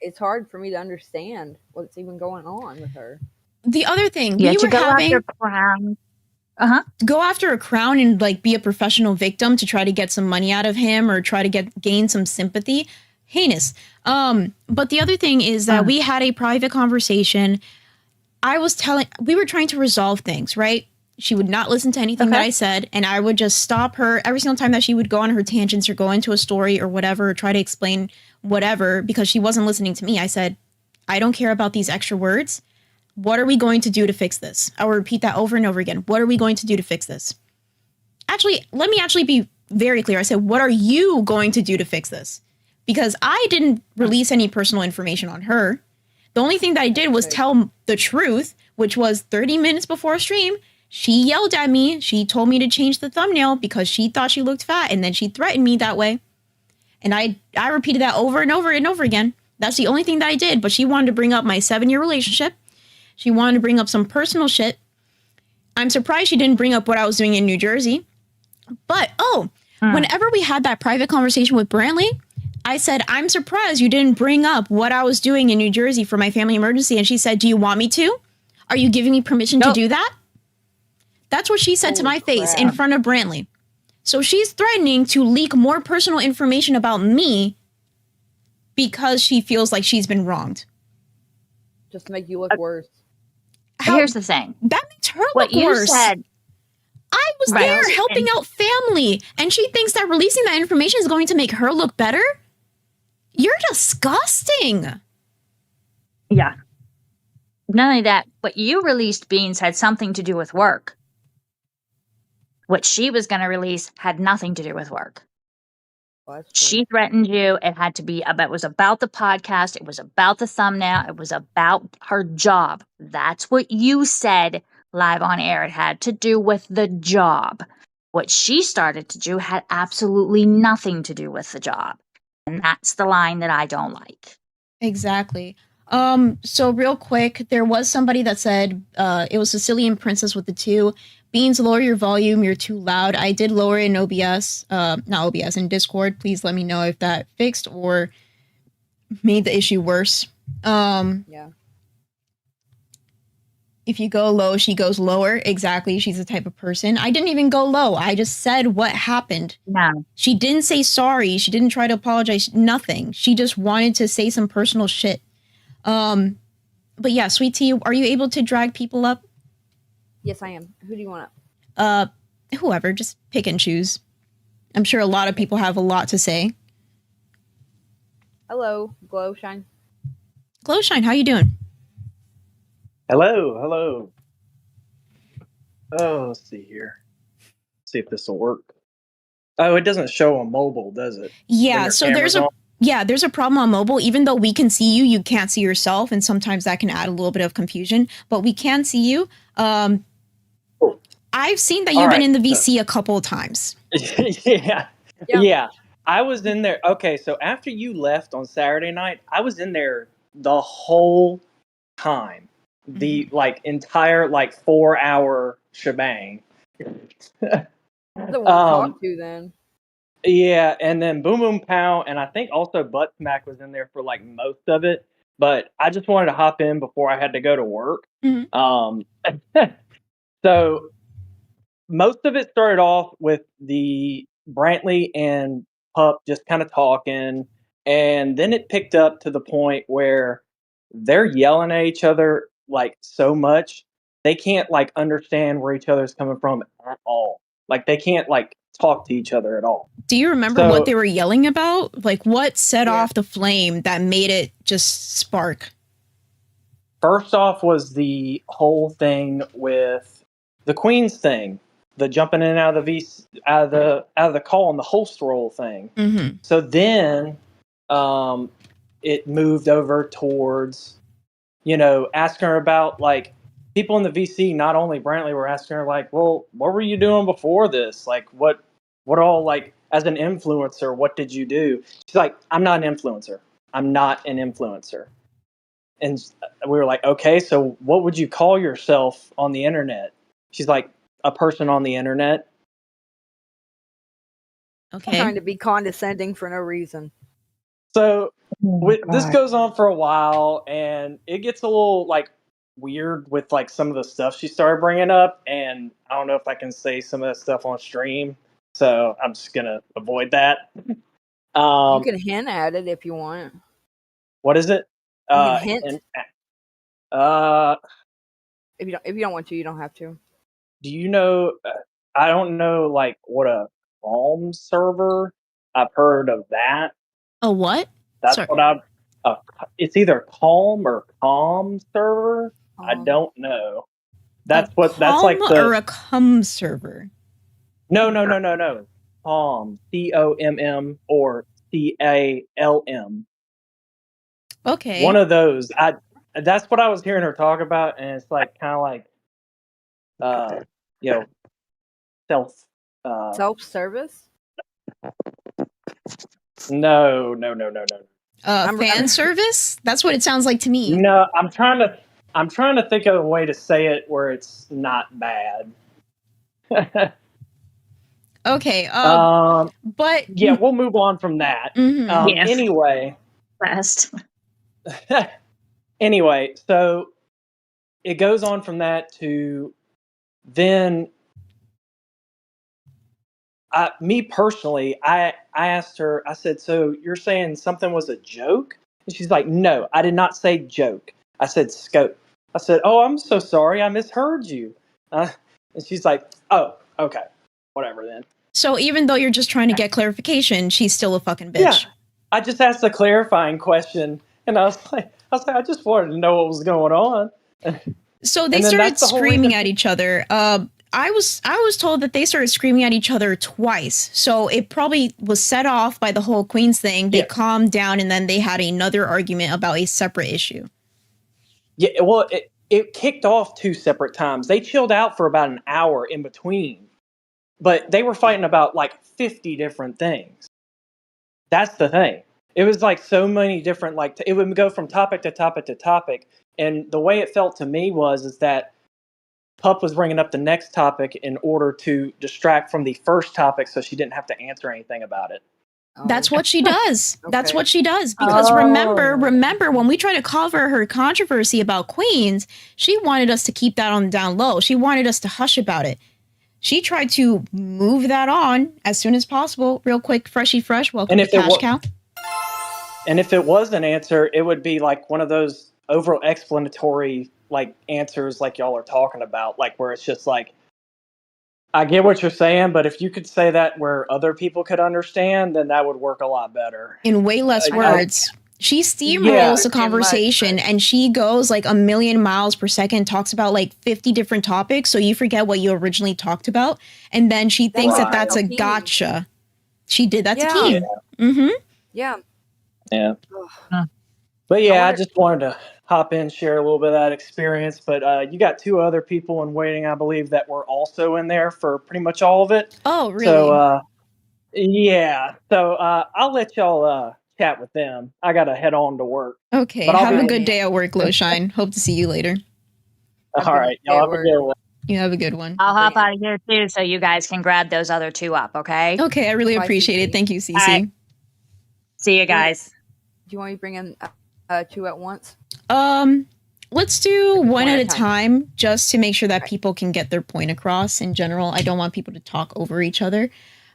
it's hard for me to understand what's even going on with her. The other thing, we were having... go after a crown and like be a professional victim to try to get some money out of him or try to gain some sympathy. Heinous. But the other thing is that we had a private conversation. We were trying to resolve things, right? She would not listen to anything that I said, and I would just stop her every single time that she would go on her tangents or go into a story or whatever, or try to explain whatever, because she wasn't listening to me. I said, I don't care about these extra words. What are we going to do to fix this? I will repeat that over and over again. What are we going to do to fix this? Actually, let me actually be very clear. I said, what are you going to do to fix this? Because I didn't release any personal information on her. The only thing that I did was tell the truth, which was 30 minutes before a stream. She yelled at me. She told me to change the thumbnail because she thought she looked fat, and then she threatened me that way. And I repeated that over and over and over again. That's the only thing that I did. But she wanted to bring up my 7-year relationship. She wanted to bring up some personal shit. I'm surprised she didn't bring up what I was doing in New Jersey. But, whenever we had that private conversation with Brantley, I said, I'm surprised you didn't bring up what I was doing in New Jersey for my family emergency. And she said, do you want me to? Are you giving me permission to do that? That's what she said to my face in front of Brantley. So she's threatening to leak more personal information about me because she feels like she's been wronged. Just to make you look worse. Here's the thing. That makes her what look worse. You said. I was there helping out family, and she thinks that releasing that information is going to make her look better? You're disgusting. Yeah. Not only that, what you released, Beans, had something to do with work. What she was going to release had nothing to do with work. She threatened you. It had to be about, it was about the podcast. It was about the thumbnail. It was about her job. That's what you said live on air. It had to do with the job. What she started to do had absolutely nothing to do with the job. And that's the line that I don't like. Exactly. So real quick, there was somebody that said it was Sicilian Princess with the 2. Beans, lower your volume. You're too loud. I did lower it in OBS, not OBS, in Discord. Please let me know if that fixed or made the issue worse. Yeah. If you go low, she goes lower. Exactly. She's the type of person. I didn't even go low. I just said what happened. No. She didn't say sorry. She didn't try to apologize. Nothing. She just wanted to say some personal shit. But yeah, Sweet Tea, are you able to drag people up? Yes, I am. Who do you want up? Whoever. Just pick and choose. I'm sure a lot of people have a lot to say. Hello, Glowshine. Glowshine, how you doing? Hello. Oh, let's see here. See if this will work. Oh, it doesn't show on mobile, does it? Yeah, so there's a problem on mobile. Even though we can see you, you can't see yourself, and sometimes that can add a little bit of confusion. But we can see you. I've seen that you've been in the VC a couple of times. Yeah. I was in there. Okay, so after you left on Saturday night, I was in there the whole time. The entire 4-hour shebang. The one to talk to then. Yeah, and then Boom Boom Pow, and I think also Buttsmack was in there for most of it. But I just wanted to hop in before I had to go to work. So most of it started off with the Brantley and Pup just kind of talking, and then it picked up to the point where they're yelling at each other so much they can't understand where each other's coming from at all. They can't talk to each other at all. Do you remember what they were yelling about? What set off the flame that made it just spark? First off was the whole thing with the Queen's thing, the jumping in and out of the out of the call and the host role thing. Mm-hmm. So then it moved over towards asking her about people in the VC. Not only Brantley were asking her well, what were you doing before this? What all as an influencer, what did you do? She's like, I'm not an influencer. And we were like, okay, so what would you call yourself on the internet? She's like, a person on the internet. Okay. Trying to be condescending for no reason. So this goes on for a while, and it gets a little weird with like some of the stuff she started bringing up, and I don't know if I can say some of that stuff on stream, so I'm just gonna avoid that. You can hint at it if you want. What is it? You can hint. Uh, If you don't want to, you don't have to. do you know? I don't know like what a Calm server. I've heard of that. A what? That's Sorry. what I've. It's either Calm or Calm server. I don't know. That's what. That's like Calm the or a cum server. no. Calm, COMM or CALM. Okay. One of those. That's what I was hearing her talk about, and it's like kind of like, you know, self-service. No. Fan service? That's what it sounds like to me. No, I'm trying to think of a way to say it where it's not bad. Okay. But yeah, we'll move on from that. Yes. Anyway, Best. anyway, so it goes on from that to then. Me personally, I asked her. I said, "So you're saying something was a joke?" And she's like, "No, I did not say joke. I said scope." I said, "Oh, I'm so sorry. I misheard you." And she's like, "Oh, okay, whatever then." So even though you're just trying to get clarification, she's still a fucking bitch. Yeah, I just asked a clarifying question, and I was like, I just wanted to know what was going on. So they started screaming at each other. I was told that they started screaming at each other twice. So it probably was set off by the whole Queens thing. They calmed down, and then they had another argument about a separate issue. Yeah, well, it kicked off 2 separate times. They chilled out for about an hour in between, but they were fighting about like 50 different things. That's the thing. It was like so many different, like it would go from topic to topic to topic, and the way it felt to me is that Pup was bringing up the next topic in order to distract from the first topic, so she didn't have to answer anything about it. That's what she does. That's what she does. Because remember when we tried to cover her controversy about Queens, she wanted us to keep that on the down low. She wanted us to hush about it. She tried to move that on as soon as possible. Real quick, freshy fresh. Welcome to Cash Cow. And if it was an answer, it would be like one of those over explanatory like answers like y'all are talking about, like where it's just like, I get what you're saying, but if you could say that where other people could understand, then that would work a lot better. In way less words. She steamrolls the conversation and she goes like a million miles per second, talks about like 50 different topics. So you forget what you originally talked about. And then she thinks that that's a gotcha. She did that to Keem. Mm-hmm. Yeah. Yeah. But yeah, I just wanted to hop in, share a little bit of that experience. But you got 2 other people in waiting, I believe, that were also in there for pretty much all of it. Oh, really? So, yeah. So I'll let y'all chat with them. I got to head on to work. Okay. But have a good day at work, Lowshine. Hope to see you later. All right. Y'all have a good one. You have a good one. I'll hop out of here too, so you guys can grab those other 2 up, okay? Okay, I really appreciate it. Thank you, Cece. Right. See you guys. Do you want me to bring in 2 at once? Let's do one at a time, just to make sure that people can get their point across. In general, I don't want people to talk over each other.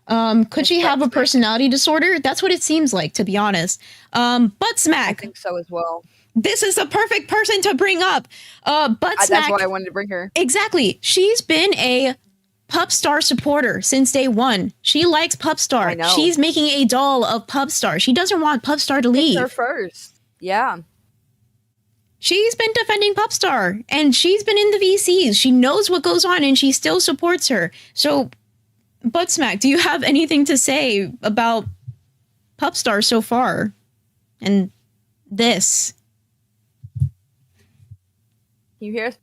Could she have a personality disorder? That's what it seems like, to be honest. Buttsmack. I think so as well. This is the perfect person to bring up. Buttsmack. That's why I wanted to bring her. Exactly. She's been a Pup Star supporter since day one. She likes Pup Star. I know. She's making a doll of Pup Star. She doesn't want Pup Star to leave. It's her first. Yeah. She's been defending Pup Star, and she's been in the VCs. She knows what goes on, and she still supports her. So, Buttsmack, do you have anything to say about Pup Star so far? And this? Can you hear us?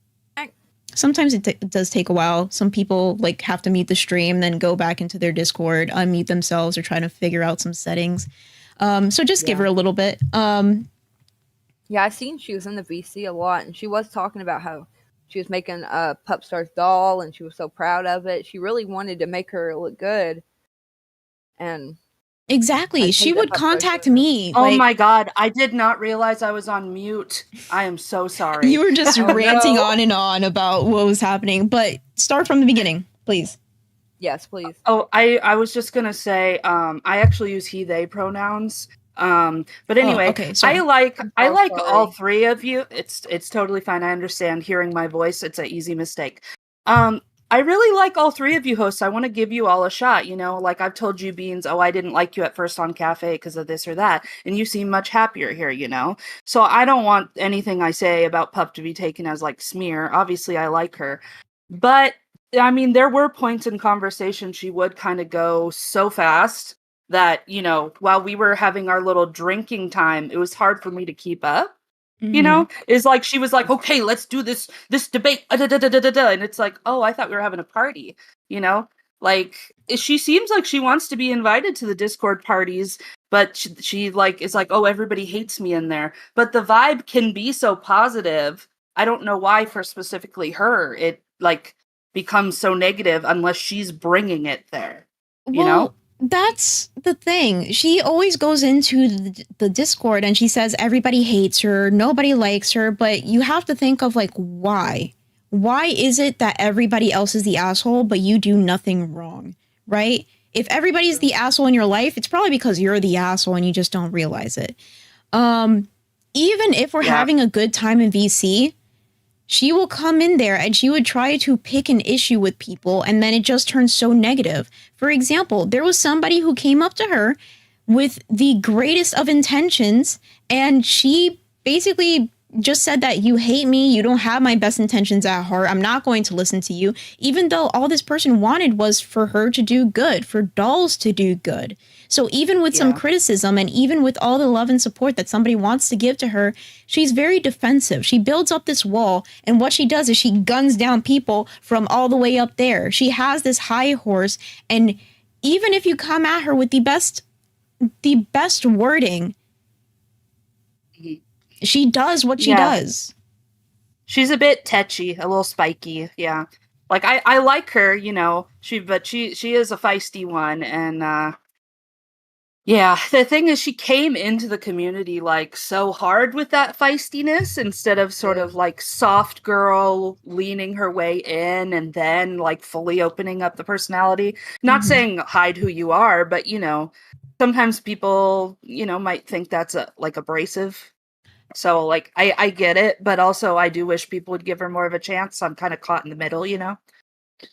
Sometimes it does take a while. Some people like have to mute the stream, then go back into their Discord, unmute themselves, or trying to figure out some settings. So just give her a little bit. Yeah, I seen she was in the VC a lot, and she was talking about how she was making a Pup Star's doll, and she was so proud of it. She really wanted to make her look good, and Exactly. I'd She take that would by contact pressure. me. Oh like, my god, I did not realize I was on mute. I am so sorry. you were just Oh, ranting no. on and on about what was happening. But start from the beginning, please. Yes, please. Oh, I was just gonna say, I actually use he they pronouns. But anyway, okay, sorry. I like Oh, all sorry. three of you. It's totally fine. I understand hearing my voice. It's an easy mistake. I really like all three of you hosts. I want to give you all a shot. You know, like I've told you, Beans, oh, I didn't like you at first on Cafe because of this or that, and you seem much happier here. You know, so I don't want anything I say about Pup to be taken as like smear. Obviously, I like her, but I mean, there were points in conversation she would kind of go so fast that, you know, while we were having our little drinking time, it was hard for me to keep up. You know, is like she was like, okay, let's do this debate, and it's like, oh, I thought we were having a party. You know, like she seems like she wants to be invited to the Discord parties, but she like is like, oh, everybody hates me in there. But the vibe can be so positive. I don't know why for specifically her it like becomes so negative unless she's bringing it there. You know? That's the thing. She always goes into the Discord and she says everybody hates her, nobody likes her, but you have to think of like why. Why is it that everybody else is the asshole but you do nothing wrong, right? If everybody's the asshole in your life, it's probably because you're the asshole and you just don't realize it. Even if we're having a good time in VC, she will come in there and she would try to pick an issue with people and then it just turns so negative. For example, there was somebody who came up to her with the greatest of intentions and she basically just said that you hate me, you don't have my best intentions at heart, I'm not going to listen to you, even though all this person wanted was for her to do good, for dolls to do good. So even with some criticism and even with all the love and support that somebody wants to give to her, she's very defensive. She builds up this wall, and what she does is she guns down people from all the way up there. She has this high horse, and even if you come at her with the best wording, she does what she does. She's a bit tetchy, a little spiky, yeah. Like I like her, you know. She is a feisty one, and yeah, the thing is she came into the community like so hard with that feistiness instead of sort of like soft girl leaning her way in and then like fully opening up the personality. Not saying hide who you are, but you know, sometimes people, you know, might think that's like abrasive. So like I get it, but also I do wish people would give her more of a chance. I'm kind of caught in the middle, you know.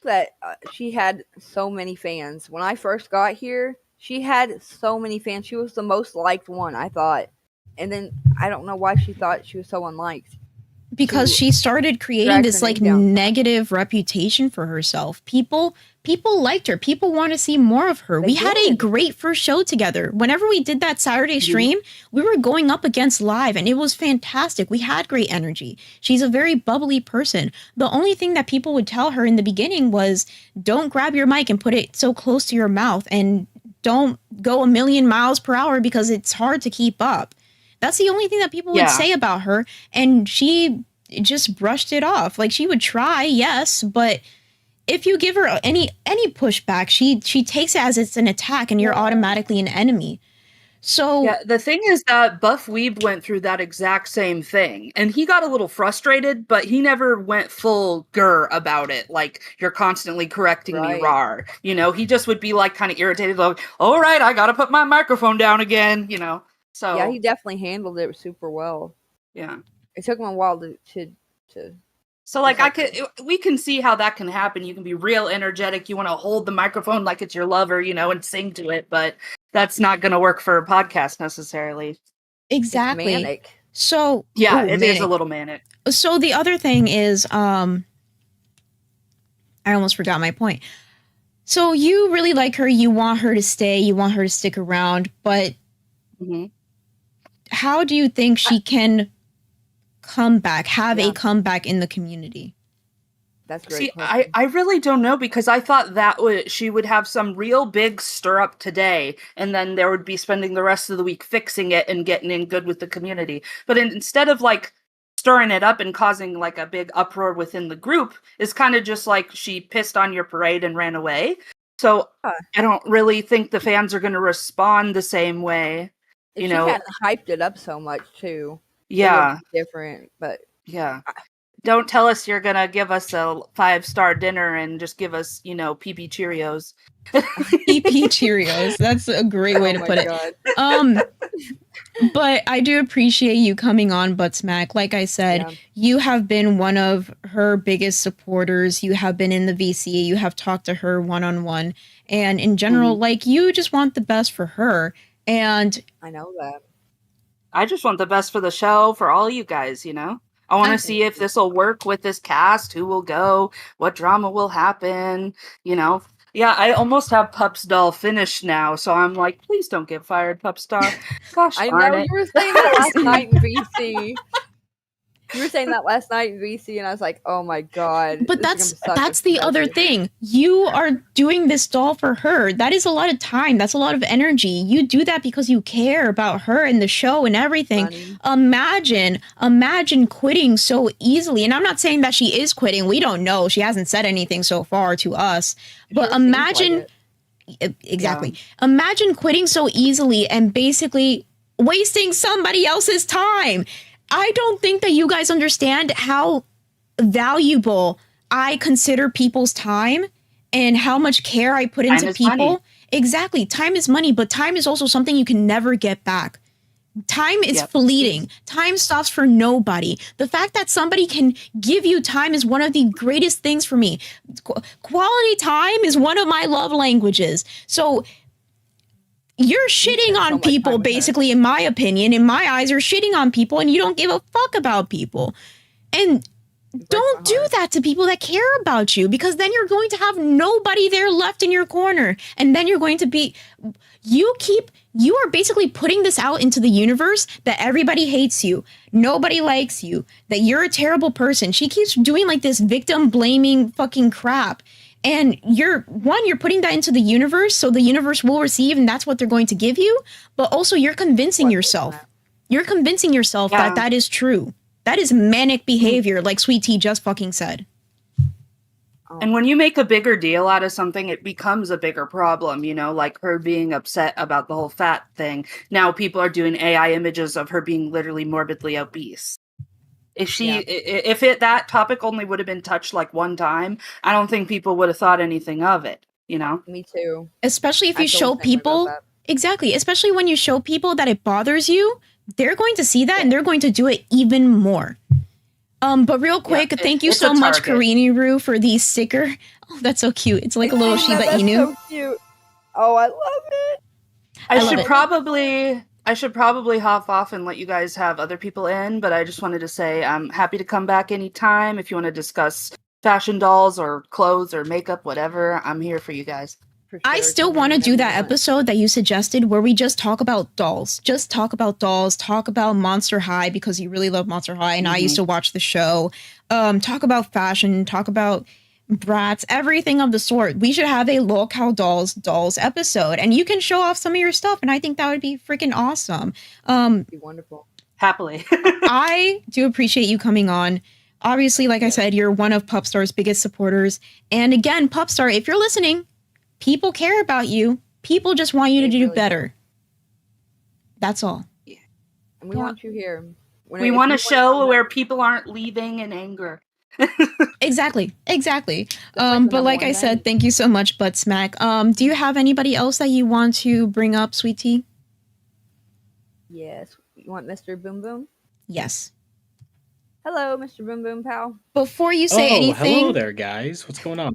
That she had so many fans. When I first got here, she had so many fans. She was the most liked one, I thought. And then I don't know why she thought she was so unliked. Because she started creating this like negative reputation for herself. People liked her. People want to see more of her. We had a great first show together. Whenever we did that Saturday stream, we were going up against live and it was fantastic. We had great energy. She's a very bubbly person. The only thing that people would tell her in the beginning was don't grab your mic and put it so close to your mouth and don't go 1,000,000 miles per hour because it's hard to keep up. That's the only thing that people would say about her. And she just brushed it off. Like she would try, yes, but if you give her any pushback, she takes it as it's an attack and you're automatically an enemy. So yeah, the thing is that Buff Weeb went through that exact same thing. And he got a little frustrated, but he never went full grr about it. Like, you're constantly correcting me, rar. You know, he just would be like kind of irritated, like, all right, I gotta put my microphone down again, you know. So yeah, he definitely handled it super well. Yeah. It took him a while to So like we can see how that can happen. You can be real energetic. You want to hold the microphone like it's your lover, you know, and sing to it, but that's not going to work for a podcast necessarily. Exactly. It's manic. So yeah, it is a little manic. So the other thing is, I almost forgot my point. So you really like her. You want her to stay. You want her to stick around. But how do you think she can come back, have a comeback in the community? That's great. See, I really don't know because I thought that she would have some real big stir up today and then there would be spending the rest of the week fixing it and getting in good with the community. But instead of like stirring it up and causing like a big uproar within the group, is kind of just like she pissed on your parade and ran away. So Huh. I don't really think the fans are going to respond the same way. If You she know, hadn't hyped it up so much too, it yeah, would be different. But yeah. Don't tell us you're going to give us a 5-star dinner and just give us, PP Cheerios. PP Cheerios. That's a great way oh to my put it. god. But I do appreciate you coming on, Buttsmack. Like I said, Yeah. you have been one of her biggest supporters. You have been in the VC. You have talked to her one-on-one. And in general, like, you just want the best for her. And I know that. I just want the best for the show, for all you guys, I want to see if this will work with this cast, who will go, what drama will happen, Yeah, I almost have Pup's doll finished now, so I'm like, please don't get fired, Pup Star. Gosh I darn know it. you were saying that last night in VC. You were saying that last night in VC, and I was like, "Oh my god!" but this is gonna suck that's if she the does other this. thing. You are doing this doll for her. That is a lot of time. That's a lot of energy. You do that because you care about her and the show and everything. Funny. Imagine quitting so easily. And I'm not saying that she is quitting. We don't know. She hasn't said anything so far to us. But Sure seems like imagine it. exactly. Imagine quitting so easily and basically wasting somebody else's time. I don't think that you guys understand how valuable I consider people's time and how much care I put into Time is people. money. Exactly. Time is money, but time is also something you can never get back. Time is fleeting. Time stops for nobody. The fact that somebody can give you time is one of the greatest things for me. Quality time is one of my love languages. So you're shitting on people, basically, in my opinion. In my eyes, you're shitting on people and you don't give a fuck about people. And don't do that to people that care about you, because then you're going to have nobody there left in your corner. And then you're going to be, you are basically putting this out into the universe that everybody hates you. Nobody likes you, that you're a terrible person. She keeps doing like this victim blaming fucking crap. And you're putting that into the universe, so the universe will receive, and that's what they're going to give you. But also you're convincing yourself. You're convincing yourself that that is true. That is manic behavior, like Sweet Tea just fucking said. And when you make a bigger deal out of something, it becomes a bigger problem, like her being upset about the whole fat thing. Now people are doing AI images of her being literally morbidly obese. If that topic only would have been touched like one time, I don't think people would have thought anything of it, Me too. Especially if you show people, exactly, especially when you show people that it bothers you, they're going to see that and they're going to do it even more. But real quick, thank you so much, Karini Roo, for the sticker. Oh, that's so cute. It's like a little Shiba Inu. So cute. Oh, I love it. I should probably hop off and let you guys have other people in, but I just wanted to say I'm happy to come back anytime. If you want to discuss fashion dolls or clothes or makeup, whatever, I'm here for you guys. I still want to do that episode that you suggested where we just talk about dolls. Just talk about dolls, talk about Monster High, because you really love Monster High and I used to watch the show. Talk about fashion, talk about Bratz, everything of the sort. We should have a Lolcow Dolls episode, and you can show off some of your stuff, and I think that would be freaking awesome. Be wonderful. Happily. I do appreciate you coming on. Obviously, like I said, you're one of Pup Star's biggest supporters. And again, Pup Star, if you're listening, people care about you. People just want you to do better. That's all. Yeah. And we want you here. We want a show where people aren't leaving in anger. Exactly. But like I said, thank you so much, Buttsmack. Do you have anybody else that you want to bring up, Sweet Tea? Yes. You want Mr. Boom Boom? Yes. Hello, Mr. Boom Boom pal. Before you say anything, hello there, guys. What's going on?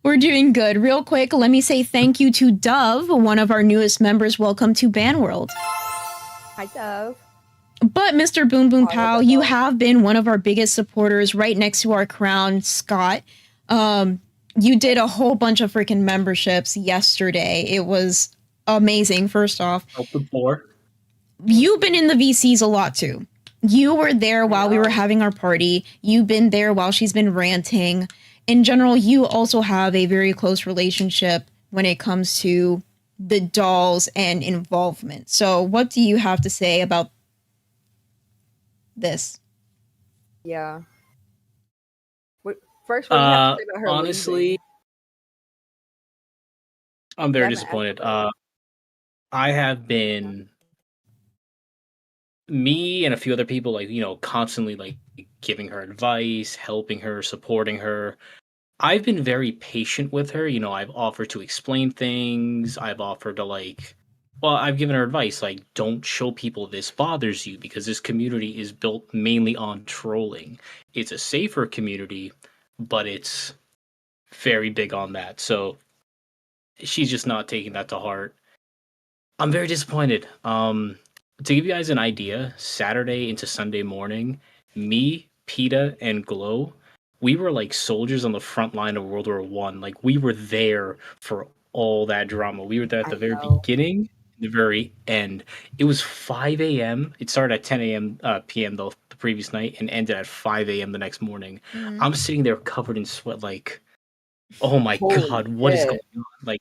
We're doing good. Real quick, let me say thank you to Dove, one of our newest members. Welcome to Ban World. Hi, Dove. But Mr. Boom Boom Pow, you have been one of our biggest supporters right next to our crown, Scott. You did a whole bunch of freaking memberships yesterday. It was amazing, first off. Open floor. You've been in the VCs a lot, too. You were there while we were having our party. You've been there while she's been ranting. In general, you also have a very close relationship when it comes to the dolls and involvement. So what do you have to say about this? Yeah. First, what do you have to say about her honestly, leaving? I'm very Yeah, disappointed. I have been me and a few other people, like, constantly like giving her advice, helping her, supporting her. I've been very patient with her. I've offered to explain things. I've offered to I've given her advice like, don't show people this bothers you because this community is built mainly on trolling. It's a safer community, but it's very big on that. So she's just not taking that to heart. I'm very disappointed. To give you guys an idea, Saturday into Sunday morning, me, PETA, and Glow, we were like soldiers on the front line of World War One. Like we were there for all that drama. We were there at I the very know. beginning, the very end. It was 5 a.m. It started at 10 a.m. PM the previous night and ended at 5 a.m. the next morning. Mm. I'm sitting there covered in sweat, like, oh my Holy god, what is going shit. on? Like,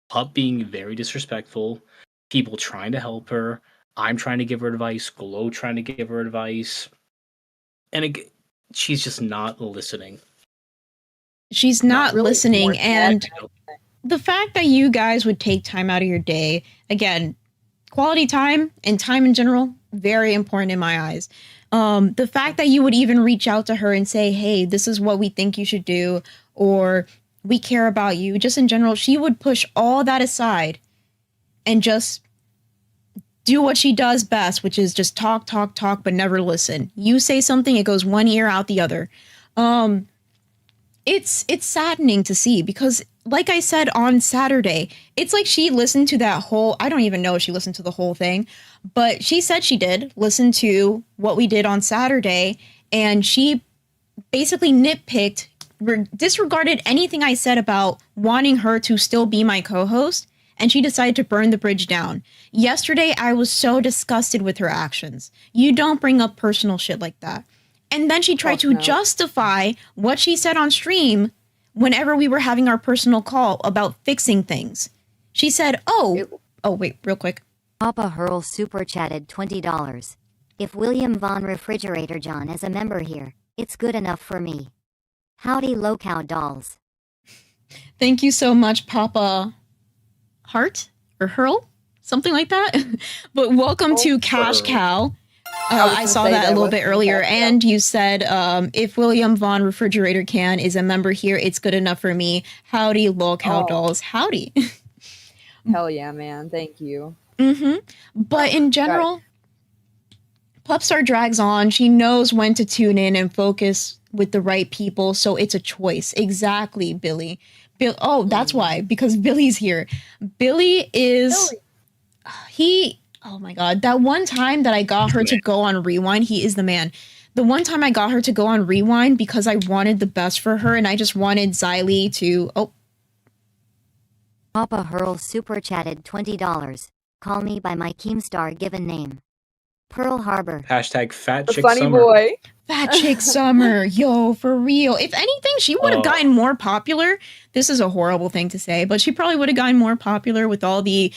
Pup being very disrespectful, people trying to help her. I'm trying to give her advice, Glow trying to give her advice, and she's just not listening. She's Not not Really listening, more sad. and the fact that you guys would take time out of your day, again, quality time and time in general, very important in my eyes. The fact that you would even reach out to her and say, hey, this is what we think you should do, or we care about you, just in general, she would push all that aside and just do what she does best, which is just talk, talk, talk, but never listen. You say something, it goes one ear out the other. It's saddening to see because, like I said on Saturday, it's like she listened to that whole, I don't even know if she listened to the whole thing, but she said she did listen to what we did on Saturday, and she basically nitpicked, disregarded anything I said about wanting her to still be my co-host, and she decided to burn the bridge down. Yesterday, I was so disgusted with her actions. You don't bring up personal shit like that. And then she tried to justify what she said on stream whenever we were having our personal call about fixing things. She said, wait, real quick. Papa Hurl super chatted $20. If William Von Refrigerator John is a member here, it's good enough for me. Howdy, Low-Cow dolls. Thank you so much, Papa Hart or Hurl, something like that. But welcome to Cash Cow. I saw that a little bit earlier, and you said if William Von Refrigerator Can is a member here, it's good enough for me. Howdy, Lol-Cow dolls. Howdy. Hell yeah, man. Thank you. But in general, Pup Star drags on. She knows when to tune in and focus with the right people, so it's a choice. Exactly, Billy. That's why, because Billy's here. Billy is... Oh my god, that one time that I got her to go on Rewind, he is the man. The one time I got her to go on Rewind because I wanted the best for her and I just wanted Xylee to... Papa Hurl super chatted $20. Call me by my Keemstar given name. Pearl Harbor. Hashtag Fat The Chick funny Summer. boy. Fat Chick Summer. Yo, for real. If anything, she would have gotten more popular. This is a horrible thing to say, but she probably would have gotten more popular with all the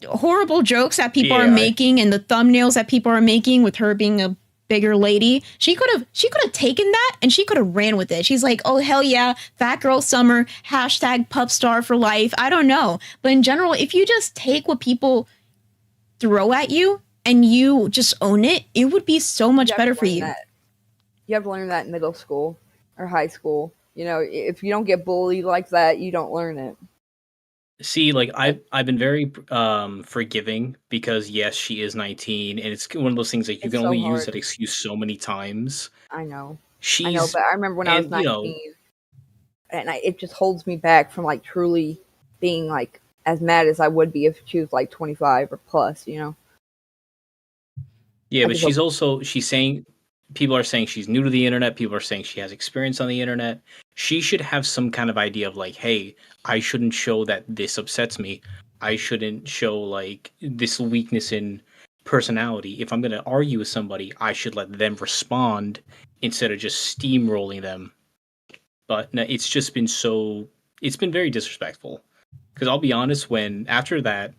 horrible jokes that people are making and the thumbnails that people are making with her being a bigger lady. She could have taken that and she could have ran with it. She's like, oh hell yeah, Fat Girl Summer, hashtag Pup Star for life. I don't know. But in general, if you just take what people throw at you and you just own it, it would be so much better for you. You have to learn that in middle school or high school. You know, if you don't get bullied like that, you don't learn it. See, like I've been very forgiving because yes, she is 19, and it's one of those things that you can only use that excuse so many times. I know. I know, but I remember when I was 19, and it just holds me back from like truly being like as mad as I would be if she was like 25 or plus. You know. Yeah, but she's saying people are saying she's new to the internet. People are saying she has experience on the internet. She should have some kind of idea of like, hey, I shouldn't show that this upsets me. I shouldn't show like this weakness in personality. If I'm going to argue with somebody, I should let them respond instead of just steamrolling them. But no, it's just been it's been very disrespectful. Because I'll be honest, after that,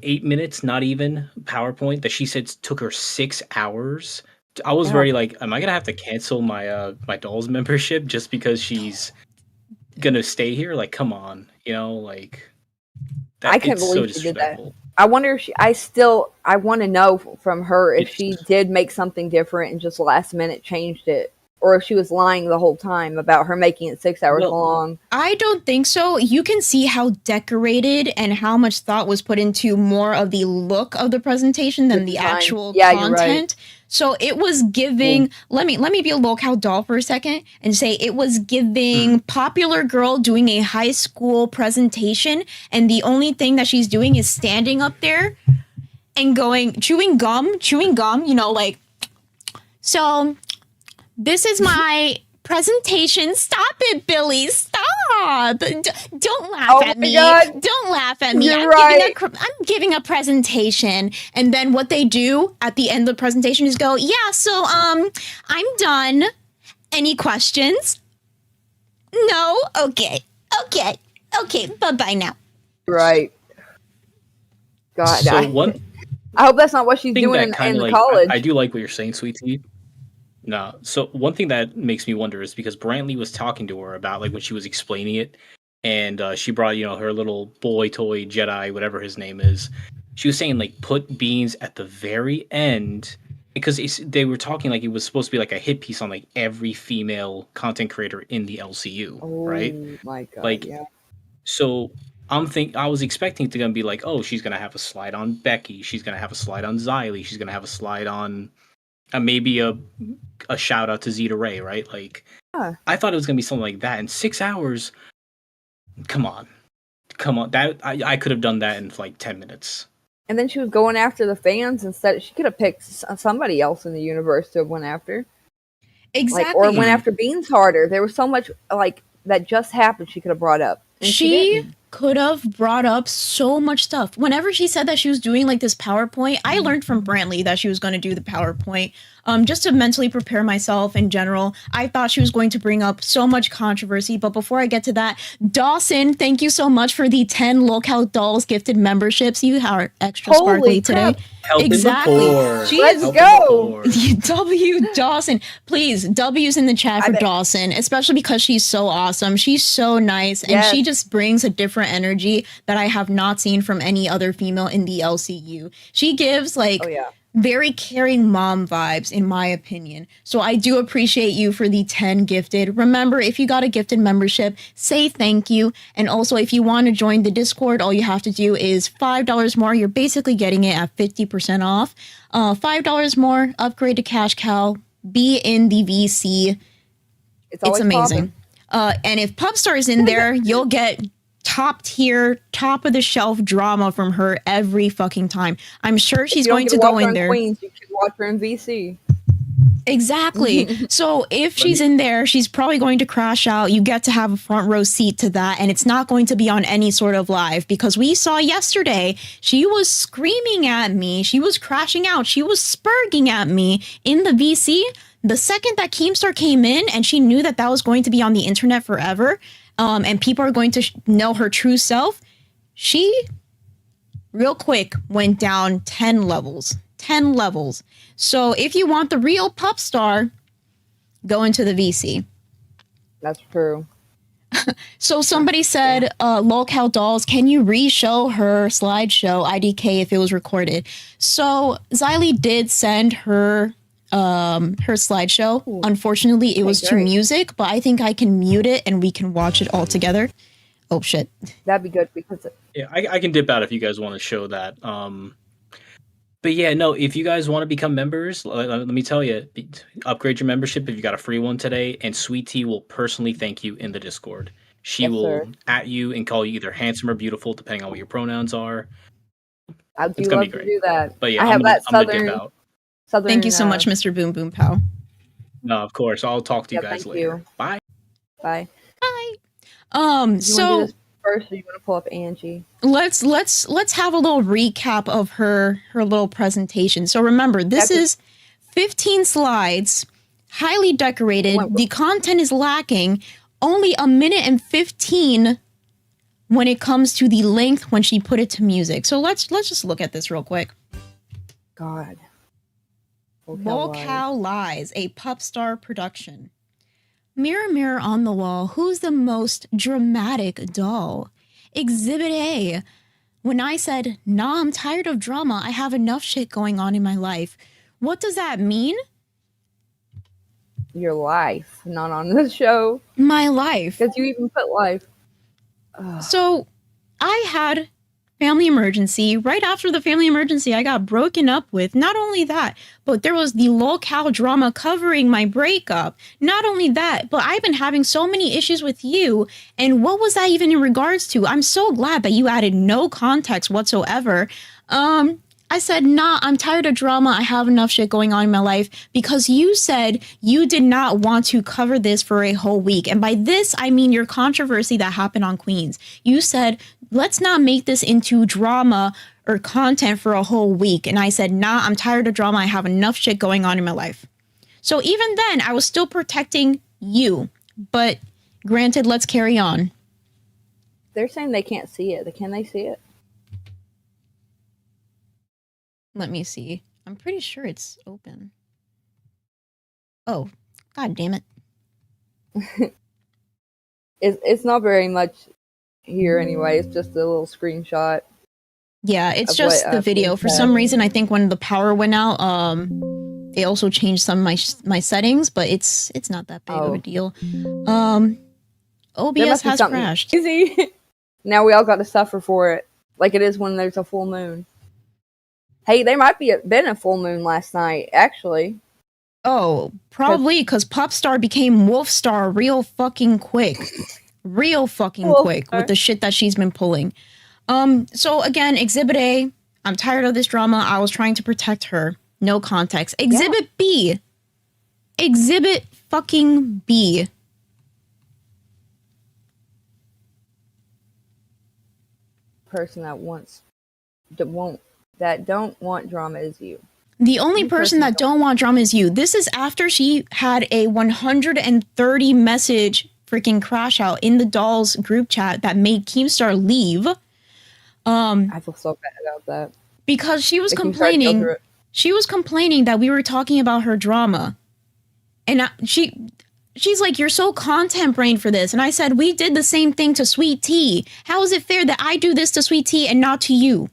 8 minutes, not even, PowerPoint that she said took her 6 hours. I was very like, am I gonna have to cancel my my Dolls membership just because she's gonna stay here? Like, come on, You know, like I that. can't It's so believe she did that. disrespectful. I wonder if I want to know from her if It's she did make something different and just last minute changed it, or if she was lying the whole time about her making it 6 hours well, long. I don't think so. You can see how decorated and how much thought was put into more of the look of the presentation than the design. actual Yeah, you're right. content. So it was giving. Let me be a locale doll for a second and say it was giving popular girl doing a high school presentation, and the only thing that she's doing is standing up there and chewing gum. You know, like. So this is my presentation. Stop it, Billy. Stop. Don't laugh at me. God. Don't laugh at me. You're I'm right. giving a presentation. And then what they do at the end of the presentation is go, yeah, so I'm done. Any questions? No? Okay. Bye-bye now. Right. God, so one I hope that's not what she's thing doing that in kind of like college. I do like what you're saying, Sweet Tea. No, so one thing that makes me wonder is because Brantley was talking to her about like when she was explaining it, and she brought her little boy toy Jedi, whatever his name is. She was saying like put Beans at the very end because they were talking like it was supposed to be like a hit piece on like every female content creator in the LCU, right? Oh my God! Like, yeah. So I was expecting it to gonna be like, oh, she's gonna have a slide on Becky, she's gonna have a slide on Xylee, she's gonna have a slide on maybe a shout out to Zeta Ray, right? Like, I thought it was gonna be something like that. In 6 hours, come on, that I could have done that in like 10 minutes. And then she was going after the fans instead. She could have picked somebody else in the universe to have went after. Exactly. Or went after Beans harder. There was so much like that just happened. She could have brought up. And She could have brought up so much stuff. Whenever she said that she was doing like this PowerPoint, I learned from Brantley that she was going to do the PowerPoint just to mentally prepare myself in general. I thought she was going to bring up so much controversy. But before I get to that, Dawson, thank you so much for the 10 Locale Dolls gifted memberships. You are extra sparkly today. Exactly. Let's go. W Dawson. Please, W's in the chat for Dawson, especially because she's so awesome. She's so nice, and she just brings a different energy that I have not seen from any other female in the LCU. She gives like very caring mom vibes, in my opinion. So I do appreciate you for the 10 gifted. Remember, if you got a gifted membership, say thank you. And also, if you want to join the Discord, all you have to do is $5 more. You're basically getting it at 50% off. $5 more, upgrade to Cash Cow, be in the VC. It's amazing. And if Pup Star is in there, you'll get top tier, top of the shelf drama from her every fucking time. I'm sure she's going to go in there. Queens, you can watch her in VC. Exactly. So if she's in there, she's probably going to crash out. You get to have a front row seat to that, and it's not going to be on any sort of live, because we saw yesterday she was screaming at me. She was crashing out. She was spurging at me in the VC. The second that Keemstar came in and she knew that that was going to be on the internet forever, and people are going to know her true self, she real quick went down 10 levels. 10 levels. So if you want the real Pup Star, go into the VC. That's true. So somebody said, Locale Dolls, can you re-show her slideshow IDK if it was recorded? So Xylee did send her slideshow. Ooh. Unfortunately, it was to music, but I think I can mute it and we can watch it all together. Oh shit. That'd be good because I can dip out if you guys want to show that. But yeah, no, if you guys want to become members, let me tell you, upgrade your membership if you got a free one today, and Sweet Tea will personally thank you in the Discord. She will at you and call you either handsome or beautiful, depending on what your pronouns are. I do love to do that. But yeah, I have that I'm gonna dip out. Southern, thank you so much, Mr. Boom Boom Pow. No, of course. I'll talk to you guys later. You. Bye. Bye. Bye. So first, or you want to pull up Angie? Let's have a little recap of her little presentation. So remember, this is 15 slides, highly decorated. The content is lacking. Only a minute and 15 when it comes to the length when she put it to music. So let's just look at this real quick. God. Locale Lies, a Pup Star production. Mirror, mirror on the wall, who's the most dramatic doll? Exhibit A. When I said, nah, I'm tired of drama, I have enough shit going on in my life. What does that mean? Your life, not on the show. My life. Because you even put life. So, I had family emergency. Right after the family emergency, I got broken up with. Not only that, but there was the locale drama covering my breakup. Not only that, but I've been having so many issues with you. And what was that even in regards to? I'm so glad that you added no context whatsoever. I said, nah, I'm tired of drama. I have enough shit going on in my life, because you said you did not want to cover this for a whole week. And by this, I mean your controversy that happened on Queens. You said, let's not make this into drama or content for a whole week. And I said, nah, I'm tired of drama. I have enough shit going on in my life. So even then, I was still protecting you. But granted, let's carry on. They're saying they can't see it. Can they see it? Let me see. I'm pretty sure it's open. Oh, god damn it. It's not very much here anyway. It's just a little screenshot. Yeah, it's just the video. For some reason, I think when the power went out, they also changed some of my settings, but it's not that big of a deal. OBS has crashed. Easy. Now we all got to suffer for it, like it is when there's a full moon. Hey, there might been a full moon last night, actually. Oh, probably because Pup Star became Wolf Star real fucking quick. Real fucking quick with the shit that she's been pulling. So again, Exhibit A, I'm tired of this drama. I was trying to protect her. No context. Exhibit B. Exhibit fucking B. Person that don't want drama is you. The only person that don't want drama is you. This is after she had a 130 message freaking crash out in the dolls group chat that made Keemstar leave. I feel so bad about that. Because she was complaining. She was complaining that we were talking about her drama. And she's like, you're so content brained for this. And I said, we did the same thing to Sweet Tea. How is it fair that I do this to Sweet Tea and not to you?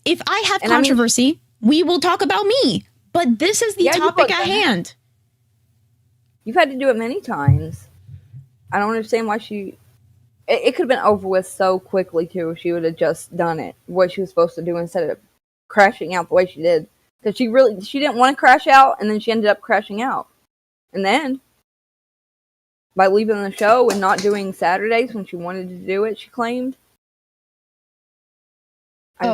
If I have controversy, we will talk about me. But this is the topic at hand. You've had to do it many times. I don't understand why it could have been over with so quickly, too, if she would have just done it, what she was supposed to do, instead of crashing out the way she did. Because she didn't want to crash out, and then she ended up crashing out. And then, by leaving the show and not doing Saturdays when she wanted to do it, she claimed.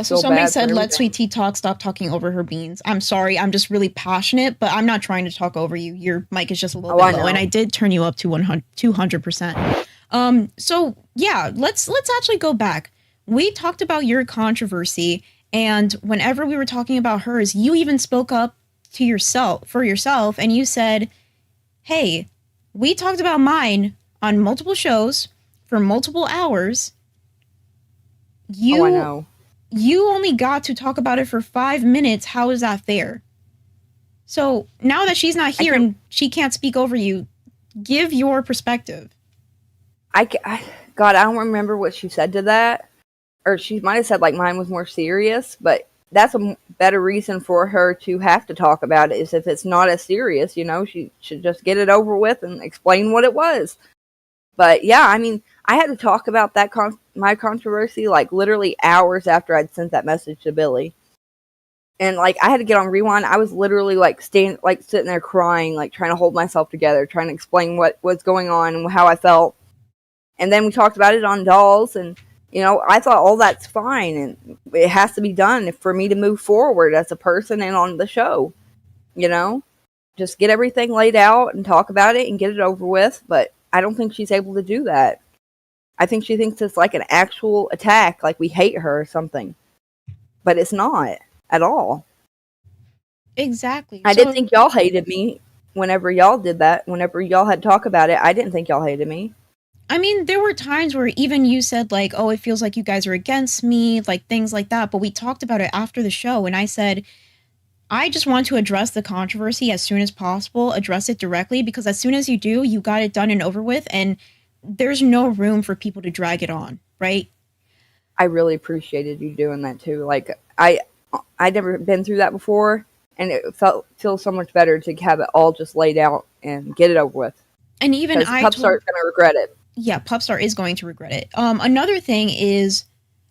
So somebody said, let Sweet Tea talk, stop talking over her beans. I'm sorry, I'm just really passionate, but I'm not trying to talk over you. Your mic is just a little bit low, and I did turn you up to 200%. So yeah, let's actually go back. We talked about your controversy, and whenever we were talking about hers, you even spoke up for yourself, and you said, hey, we talked about mine on multiple shows for multiple hours. I know. You only got to talk about it for 5 minutes. How is that fair? So now that she's not here and she can't speak over you, give your perspective. God, I don't remember what she said to that. Or she might have said like mine was more serious, but that's a better reason for her to have to talk about it, is if it's not as serious, she should just get it over with and explain what it was. But yeah, I mean, I had to talk about that my controversy like literally hours after I'd sent that message to Billy. And like I had to get on rewind. I was literally sitting there crying, like trying to hold myself together, trying to explain what was going on and how I felt. And then we talked about it on Dolls, and I thought all that's fine and it has to be done for me to move forward as a person and on the show. Just get everything laid out and talk about it and get it over with. But I don't think she's able to do that. I think she thinks it's like an actual attack, like we hate her or something. But it's not at all. Exactly. I didn't think y'all hated me whenever y'all did that. Whenever y'all had talk about it, I didn't think y'all hated me. I mean, there were times where even you said like, oh, it feels like you guys are against me, like things like that. But we talked about it after the show, and I said, I just want to address the controversy as soon as possible, address it directly, because as soon as you do, you got it done and over with, and there's no room for people to drag it on. right? I really appreciated you doing that too. Like I'd never been through that before, and it feels so much better to have it all just laid out and get it over with. And even Because Pup Star's gonna regret it. Yeah, Pup Star is going to regret it. Another thing is,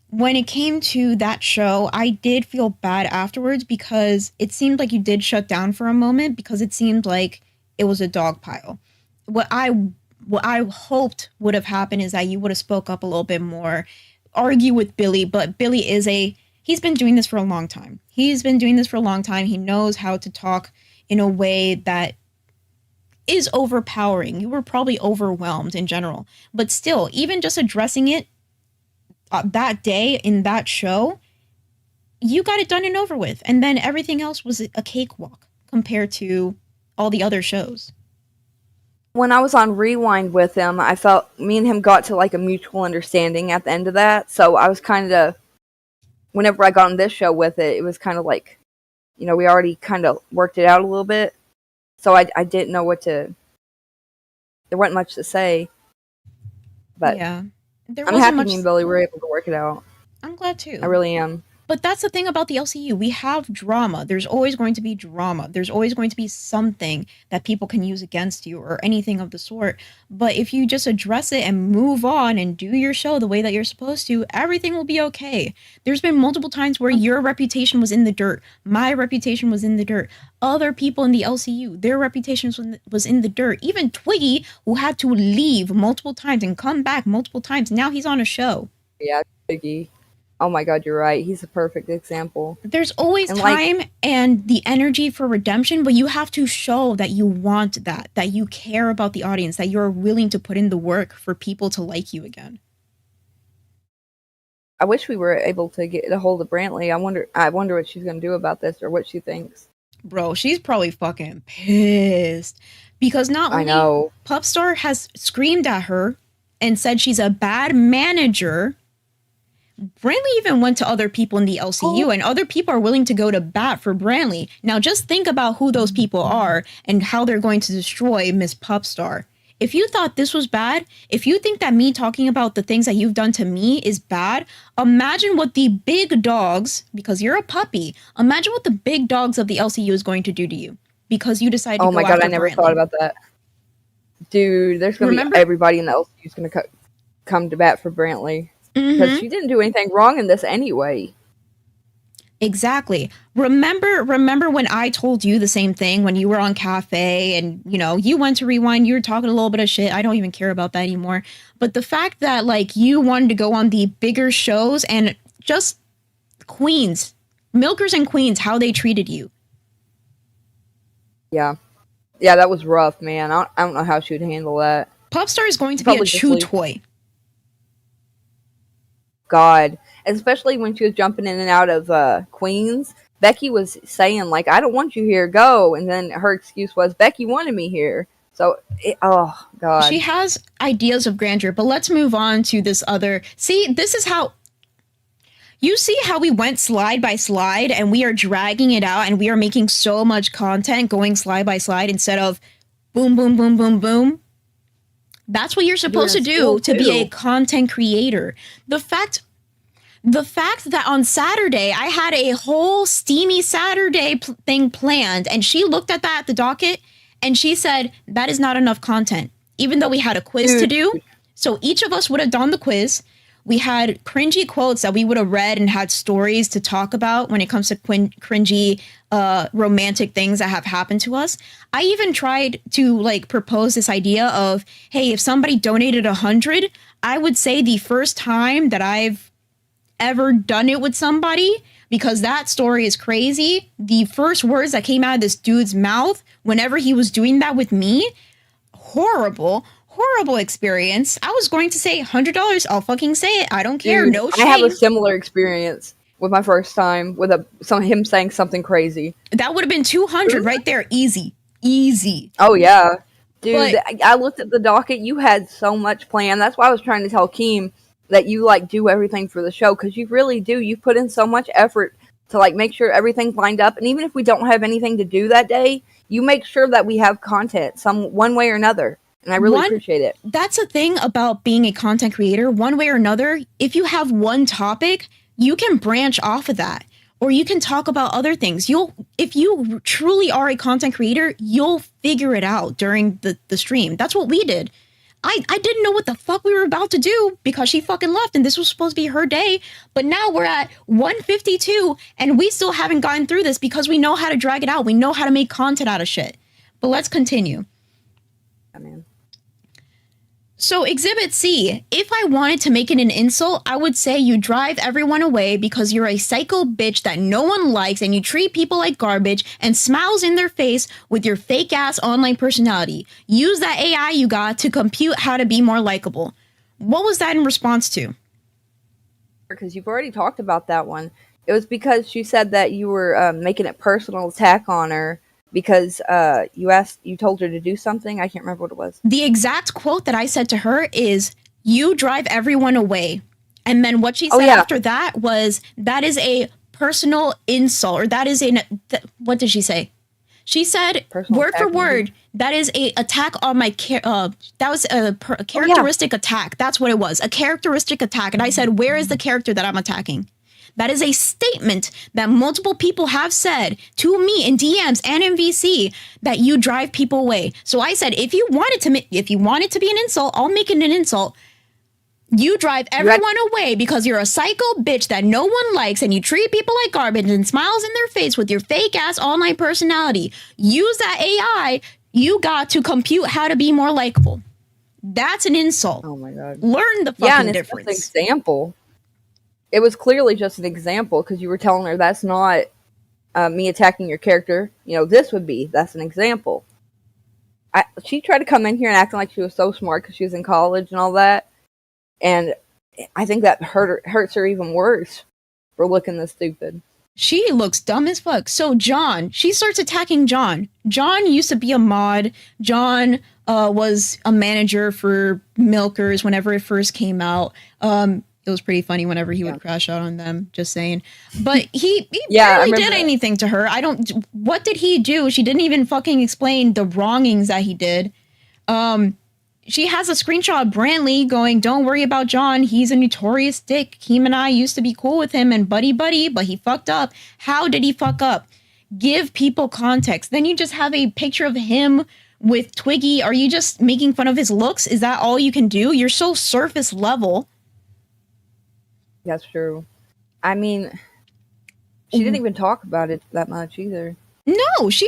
when it came to that show, I did feel bad afterwards because it seemed like you did shut down for a moment because it seemed like it was a dog pile. What I hoped would have happened is that you would have spoke up a little bit more, argue with Billy, but Billy he's been doing this for a long time. He's been doing this for a long time. He knows how to talk in a way that is overpowering. You were probably overwhelmed in general. But still, even just addressing it that day in that show, you got it done and over with. And then everything else was a cakewalk compared to all the other shows. When I was on Rewind with him, I felt me and him got to like a mutual understanding at the end of that. So I was kind of, whenever I got on this show with it, it was kind of like, we already kind of worked it out a little bit. So I didn't know there wasn't much to say. But yeah, I'm happy me and Billy were able to work it out. I'm glad too. I really am. But that's the thing about the LCU. We have drama. There's always going to be drama. There's always going to be something that people can use against you or anything of the sort. But if you just address it and move on and do your show the way that you're supposed to, everything will be okay. There's been multiple times where your reputation was in the dirt. My reputation was in the dirt. Other people in the LCU, their reputation was in the dirt. Even Twiggy, who had to leave multiple times and come back multiple times. Now he's on a show. Yeah, Twiggy. Oh my God, you're right. He's a perfect example. There's always time and the energy for redemption, but you have to show that you want that you care about the audience, that you're willing to put in the work for people to like you again. I wish we were able to get a hold of Brantley. I wonder what she's going to do about this or what she thinks. Bro, she's probably fucking pissed because not only Pup Star has screamed at her and said she's a bad manager. Brantley even went to other people in the LCU, and other people are willing to go to bat for Brantley. Now, just think about who those people are and how they're going to destroy Miss Pup Star. If you thought this was bad, if you think that me talking about the things that you've done to me is bad, imagine what the big dogs, because you're a puppy, imagine what the big dogs of the LCU is going to do to you because you decided to go after Brantley. Oh my God, I never thought about that. Dude, there's going to be everybody in the LCU is going to come to bat for Brantley. Because she didn't do anything wrong in this anyway. Exactly. Remember when I told you the same thing when you were on Cafe and, you went to Rewind, you were talking a little bit of shit. I don't even care about that anymore. But the fact that, you wanted to go on the bigger shows and just Queens, Milkers and Queens, how they treated you. Yeah. Yeah, that was rough, man. I don't know how she would handle that. Pup Star is going to be a chew toy. God, especially when she was jumping in and out of Queens. Becky was saying, I don't want you here, go. And then her excuse was, Becky wanted me here. So, oh, God. She has ideas of grandeur, but let's move on to this other. See, this is how. You see how we went slide by slide and we are dragging it out and we are making so much content going slide by slide instead of boom, boom, boom, boom, boom. That's what you're supposed to do to be a content creator. The fact that on Saturday, I had a whole steamy Saturday thing planned, and she looked at that at the docket, and she said, that is not enough content, even though we had a quiz to do. So each of us would have done the quiz. We had cringy quotes that we would have read and had stories to talk about when it comes to cringy romantic things that have happened to us. I even tried to propose this idea of, hey, if somebody donated 100, I would say the first time that I've ever done it with somebody, because that story is crazy. The first words that came out of this dude's mouth whenever he was doing that with me, horrible experience. I was going to say $100. I'll fucking say it. I don't care. Dude, no shame. I have a similar experience with my first time with him saying something crazy. That would have been 200 right there. Easy. Oh yeah, dude. I looked at the docket. You had so much planned. That's why I was trying to tell Keem that you do everything for the show, because you really do. You put in so much effort to make sure everything's lined up, and even if we don't have anything to do that day, you make sure that we have content one way or another. And I really appreciate it. That's a thing about being a content creator. One way or another, if you have one topic, you can branch off of that. Or you can talk about other things. If you truly are a content creator, you'll figure it out during the stream. That's what we did. I didn't know what the fuck we were about to do because she fucking left and this was supposed to be her day. But now we're at 152 and we still haven't gotten through this because we know how to drag it out. We know how to make content out of shit. But let's continue. Yeah, man. So Exhibit C, if I wanted to make it an insult, I would say you drive everyone away because you're a psycho bitch that no one likes and you treat people like garbage and smiles in their face with your fake ass online personality. Use that AI you got to compute how to be more likable. What was that in response to? Because you've already talked about that one. It was because she said that you were making a personal attack on her. Because you told her to do something. I can't remember what it was. The exact quote that I said to her is, "You drive everyone away." And then what she said after that was, "That is a personal insult," or that is what did she say? She said, word for word, "That is a attack on my that was a characteristic attack." That's what it was, a characteristic attack. And I said, "Where is the character that I'm attacking?" That is a statement that multiple people have said to me in DMs and in VC that you drive people away. So I said, if you want it to be an insult, I'll make it an insult. You drive everyone away because you're a psycho bitch that no one likes and you treat people like garbage and smiles in their face with your fake ass online personality. Use that AI you got to compute how to be more likable. That's an insult. Oh my God. Learn the fucking difference. An example. It was clearly just an example because you were telling her that's not me attacking your character. You know, that's an example. She tried to come in here and acting like she was so smart because she was in college and all that. And I think that hurts her even worse for looking this stupid. She looks dumb as fuck. So she starts attacking John. John used to be a mod. John was a manager for Milkers whenever it first came out. It was pretty funny whenever he would crash out on them, just saying. But he barely did anything to her. What did he do? She didn't even fucking explain the wrongings that he did. She has a screenshot of Brantley going, "Don't worry about John. He's a notorious dick. Keem and I used to be cool with him and buddy, but he fucked up." How did he fuck up? Give people context. Then you just have a picture of him with Twiggy. Are you just making fun of his looks? Is that all you can do? You're so surface level. That's true. I mean, she didn't even talk about it that much either. No, she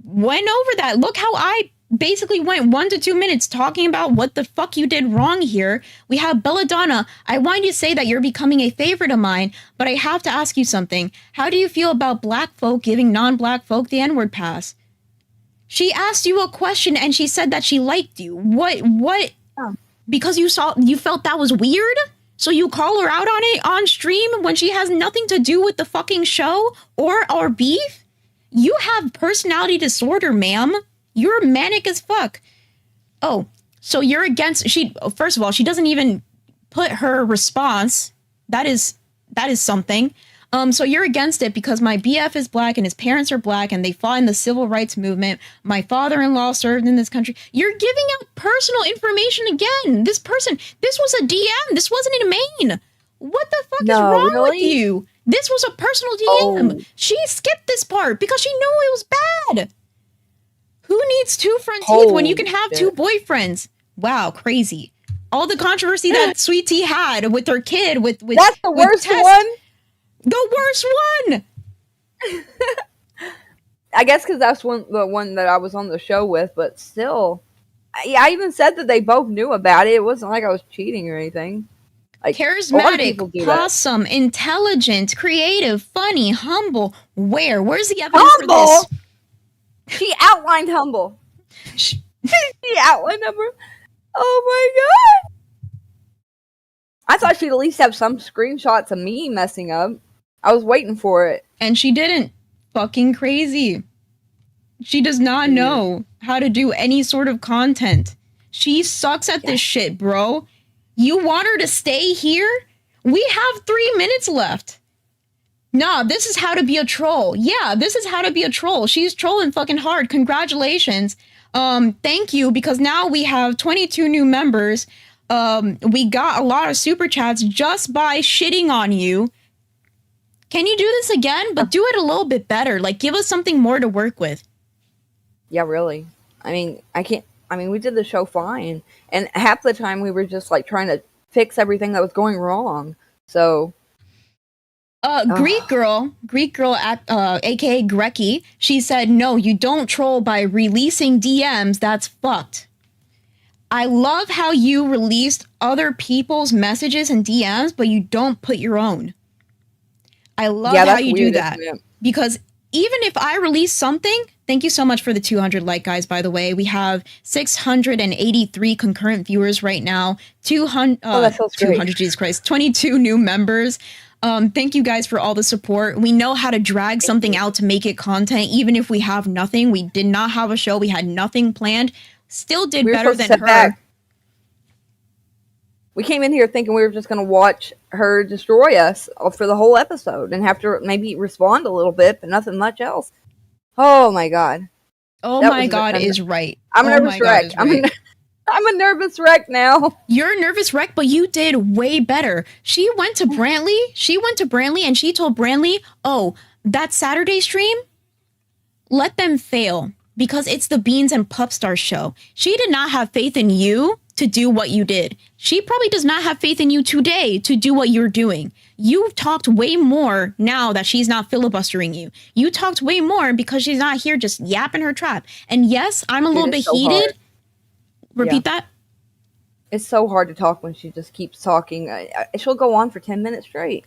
went over that. Look how I basically went 1 to 2 minutes talking about what the fuck you did wrong here. We have Belladonna. I want you to say that you're becoming a favorite of mine, but I have to ask you something. How do you feel about black folk giving non-black folk the N-word pass? She asked you a question and she said that she liked you. What? Oh. Because you felt that was weird? So you call her out on it on stream when she has nothing to do with the fucking show or our beef? You have personality disorder, ma'am. You're manic as fuck. Oh, so you're against first of all, she doesn't even put her response. That is something. So you're against it because my BF is black and his parents are black and they fought in the civil rights movement. My father-in-law served in this country. You're giving out personal information again. This was a DM. This wasn't in main. What the fuck is wrong with you? This was a personal DM. Oh. She skipped this part because she knew it was bad. Who needs two front teeth when you can have two boyfriends? Wow, crazy. All the controversy that Sweet Tea had with her kid with that's the worst one. The worst one. I guess because that's the one that I was on the show with, but still, I even said that they both knew about it. It wasn't like I was cheating or anything. Like, charismatic, awesome, intelligent, creative, funny, humble. Where's the evidence for this? She outlined humble. She outlined humble. Oh my god! I thought she'd at least have some screenshots of me messing up. I was waiting for it. And she didn't. Fucking crazy. She does not know how to do any sort of content. She sucks at this shit, bro. You want her to stay here? We have 3 minutes left. Nah, this is how to be a troll. Yeah, this is how to be a troll. She's trolling fucking hard. Congratulations. Thank you, because now we have 22 new members. We got a lot of super chats just by shitting on you. Can you do this again? But do it a little bit better. Like, give us something more to work with. Yeah, really. I mean, we did the show fine. And half the time we were just like trying to fix everything that was going wrong. So. Greek girl at aka Grecky, she said, no, you don't troll by releasing DMs. That's fucked. I love how you released other people's messages and DMs, but you don't put your own. I love how you do that. Because even if I release something, thank you so much for the 200 like, guys, by the way. We have 683 concurrent viewers right now. 200, Jesus Christ, 22 new members. Thank you guys for all the support. We know how to drag something out to make it content, even if we have nothing. We did not have a show. We had nothing planned. Still did better than her. Back. We came in here thinking we were just going to watch her destroy us for the whole episode and have to maybe respond a little bit, but nothing much else. Oh my God. Oh my God is right. I'm a nervous wreck. I'm a nervous wreck now. You're a nervous wreck, but you did way better. She went to Brantley and she told Brantley, oh, that Saturday stream, let them fail because it's the Beans and Pup Star show. She did not have faith in you to do what you did. She probably does not have faith in you today to do what you're doing. You've talked way more now that she's not filibustering you. You talked way more because she's not here just yapping her trap. And yes, I'm a little bit heated. Hard. Repeat that. It's so hard to talk when she just keeps talking. She'll go on for 10 minutes straight.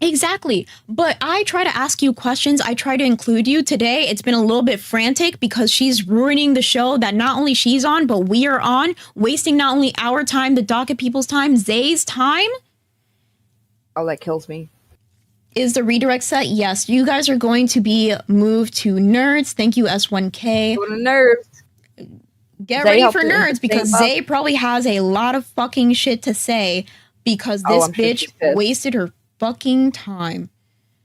Exactly. But I try to ask you questions. I try to include you. Today, it's been a little bit frantic because she's ruining the show that not only she's on, but we are on, wasting not only our time, the docket people's time, Zay's time. Oh, that kills me. Is the redirect set? Yes. You guys are going to be moved to Nerds. Thank you, S1K. Go to Nerds. Get ready for Nerds because Zay probably has a lot of fucking shit to say because this bitch wasted her fucking time.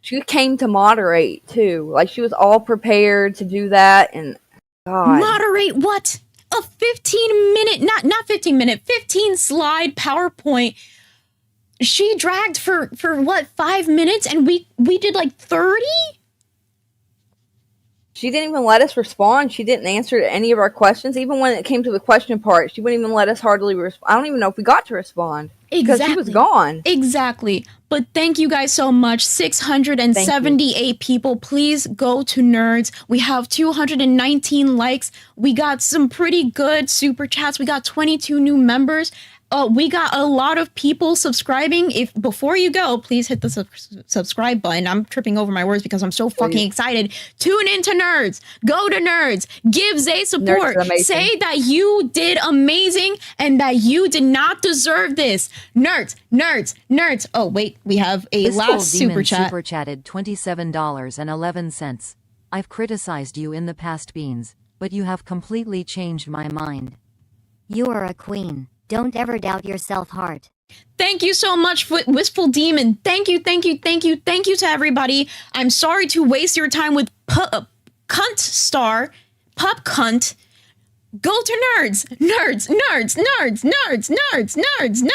She came to moderate too. Like she was all prepared to do that and God. Moderate what? A 15-minute, not 15-minute, 15 slide PowerPoint. She dragged for what, 5 minutes and we did like 30? She didn't even let us respond. She didn't answer any of our questions. Even when it came to the question part, she wouldn't even let us hardly respond. I don't even know if we got to respond. Because she was gone. Exactly. But thank you guys so much. 678 people. Please go to Nerds. We have 219 likes. We got some pretty good super chats. We got 22 new members. We got a lot of people subscribing. If before you go, please hit the subscribe button. I'm tripping over my words because I'm so fucking excited. Tune into Nerds. Go to Nerds. Give Zay support. Say that you did amazing and that you did not deserve this. Nerds, nerds, nerds. Oh, wait. We have a last super chat. Super chatted $27.11. I've criticized you in the past, Beans, but you have completely changed my mind. You are a queen. Don't ever doubt yourself, heart. Thank you so much, Wistful Demon. Thank you to everybody. I'm sorry to waste your time with Cunt Star, Pup Cunt. Go to Nerds. Nerds, nerds, nerds, nerds, nerds, nerds, nerds.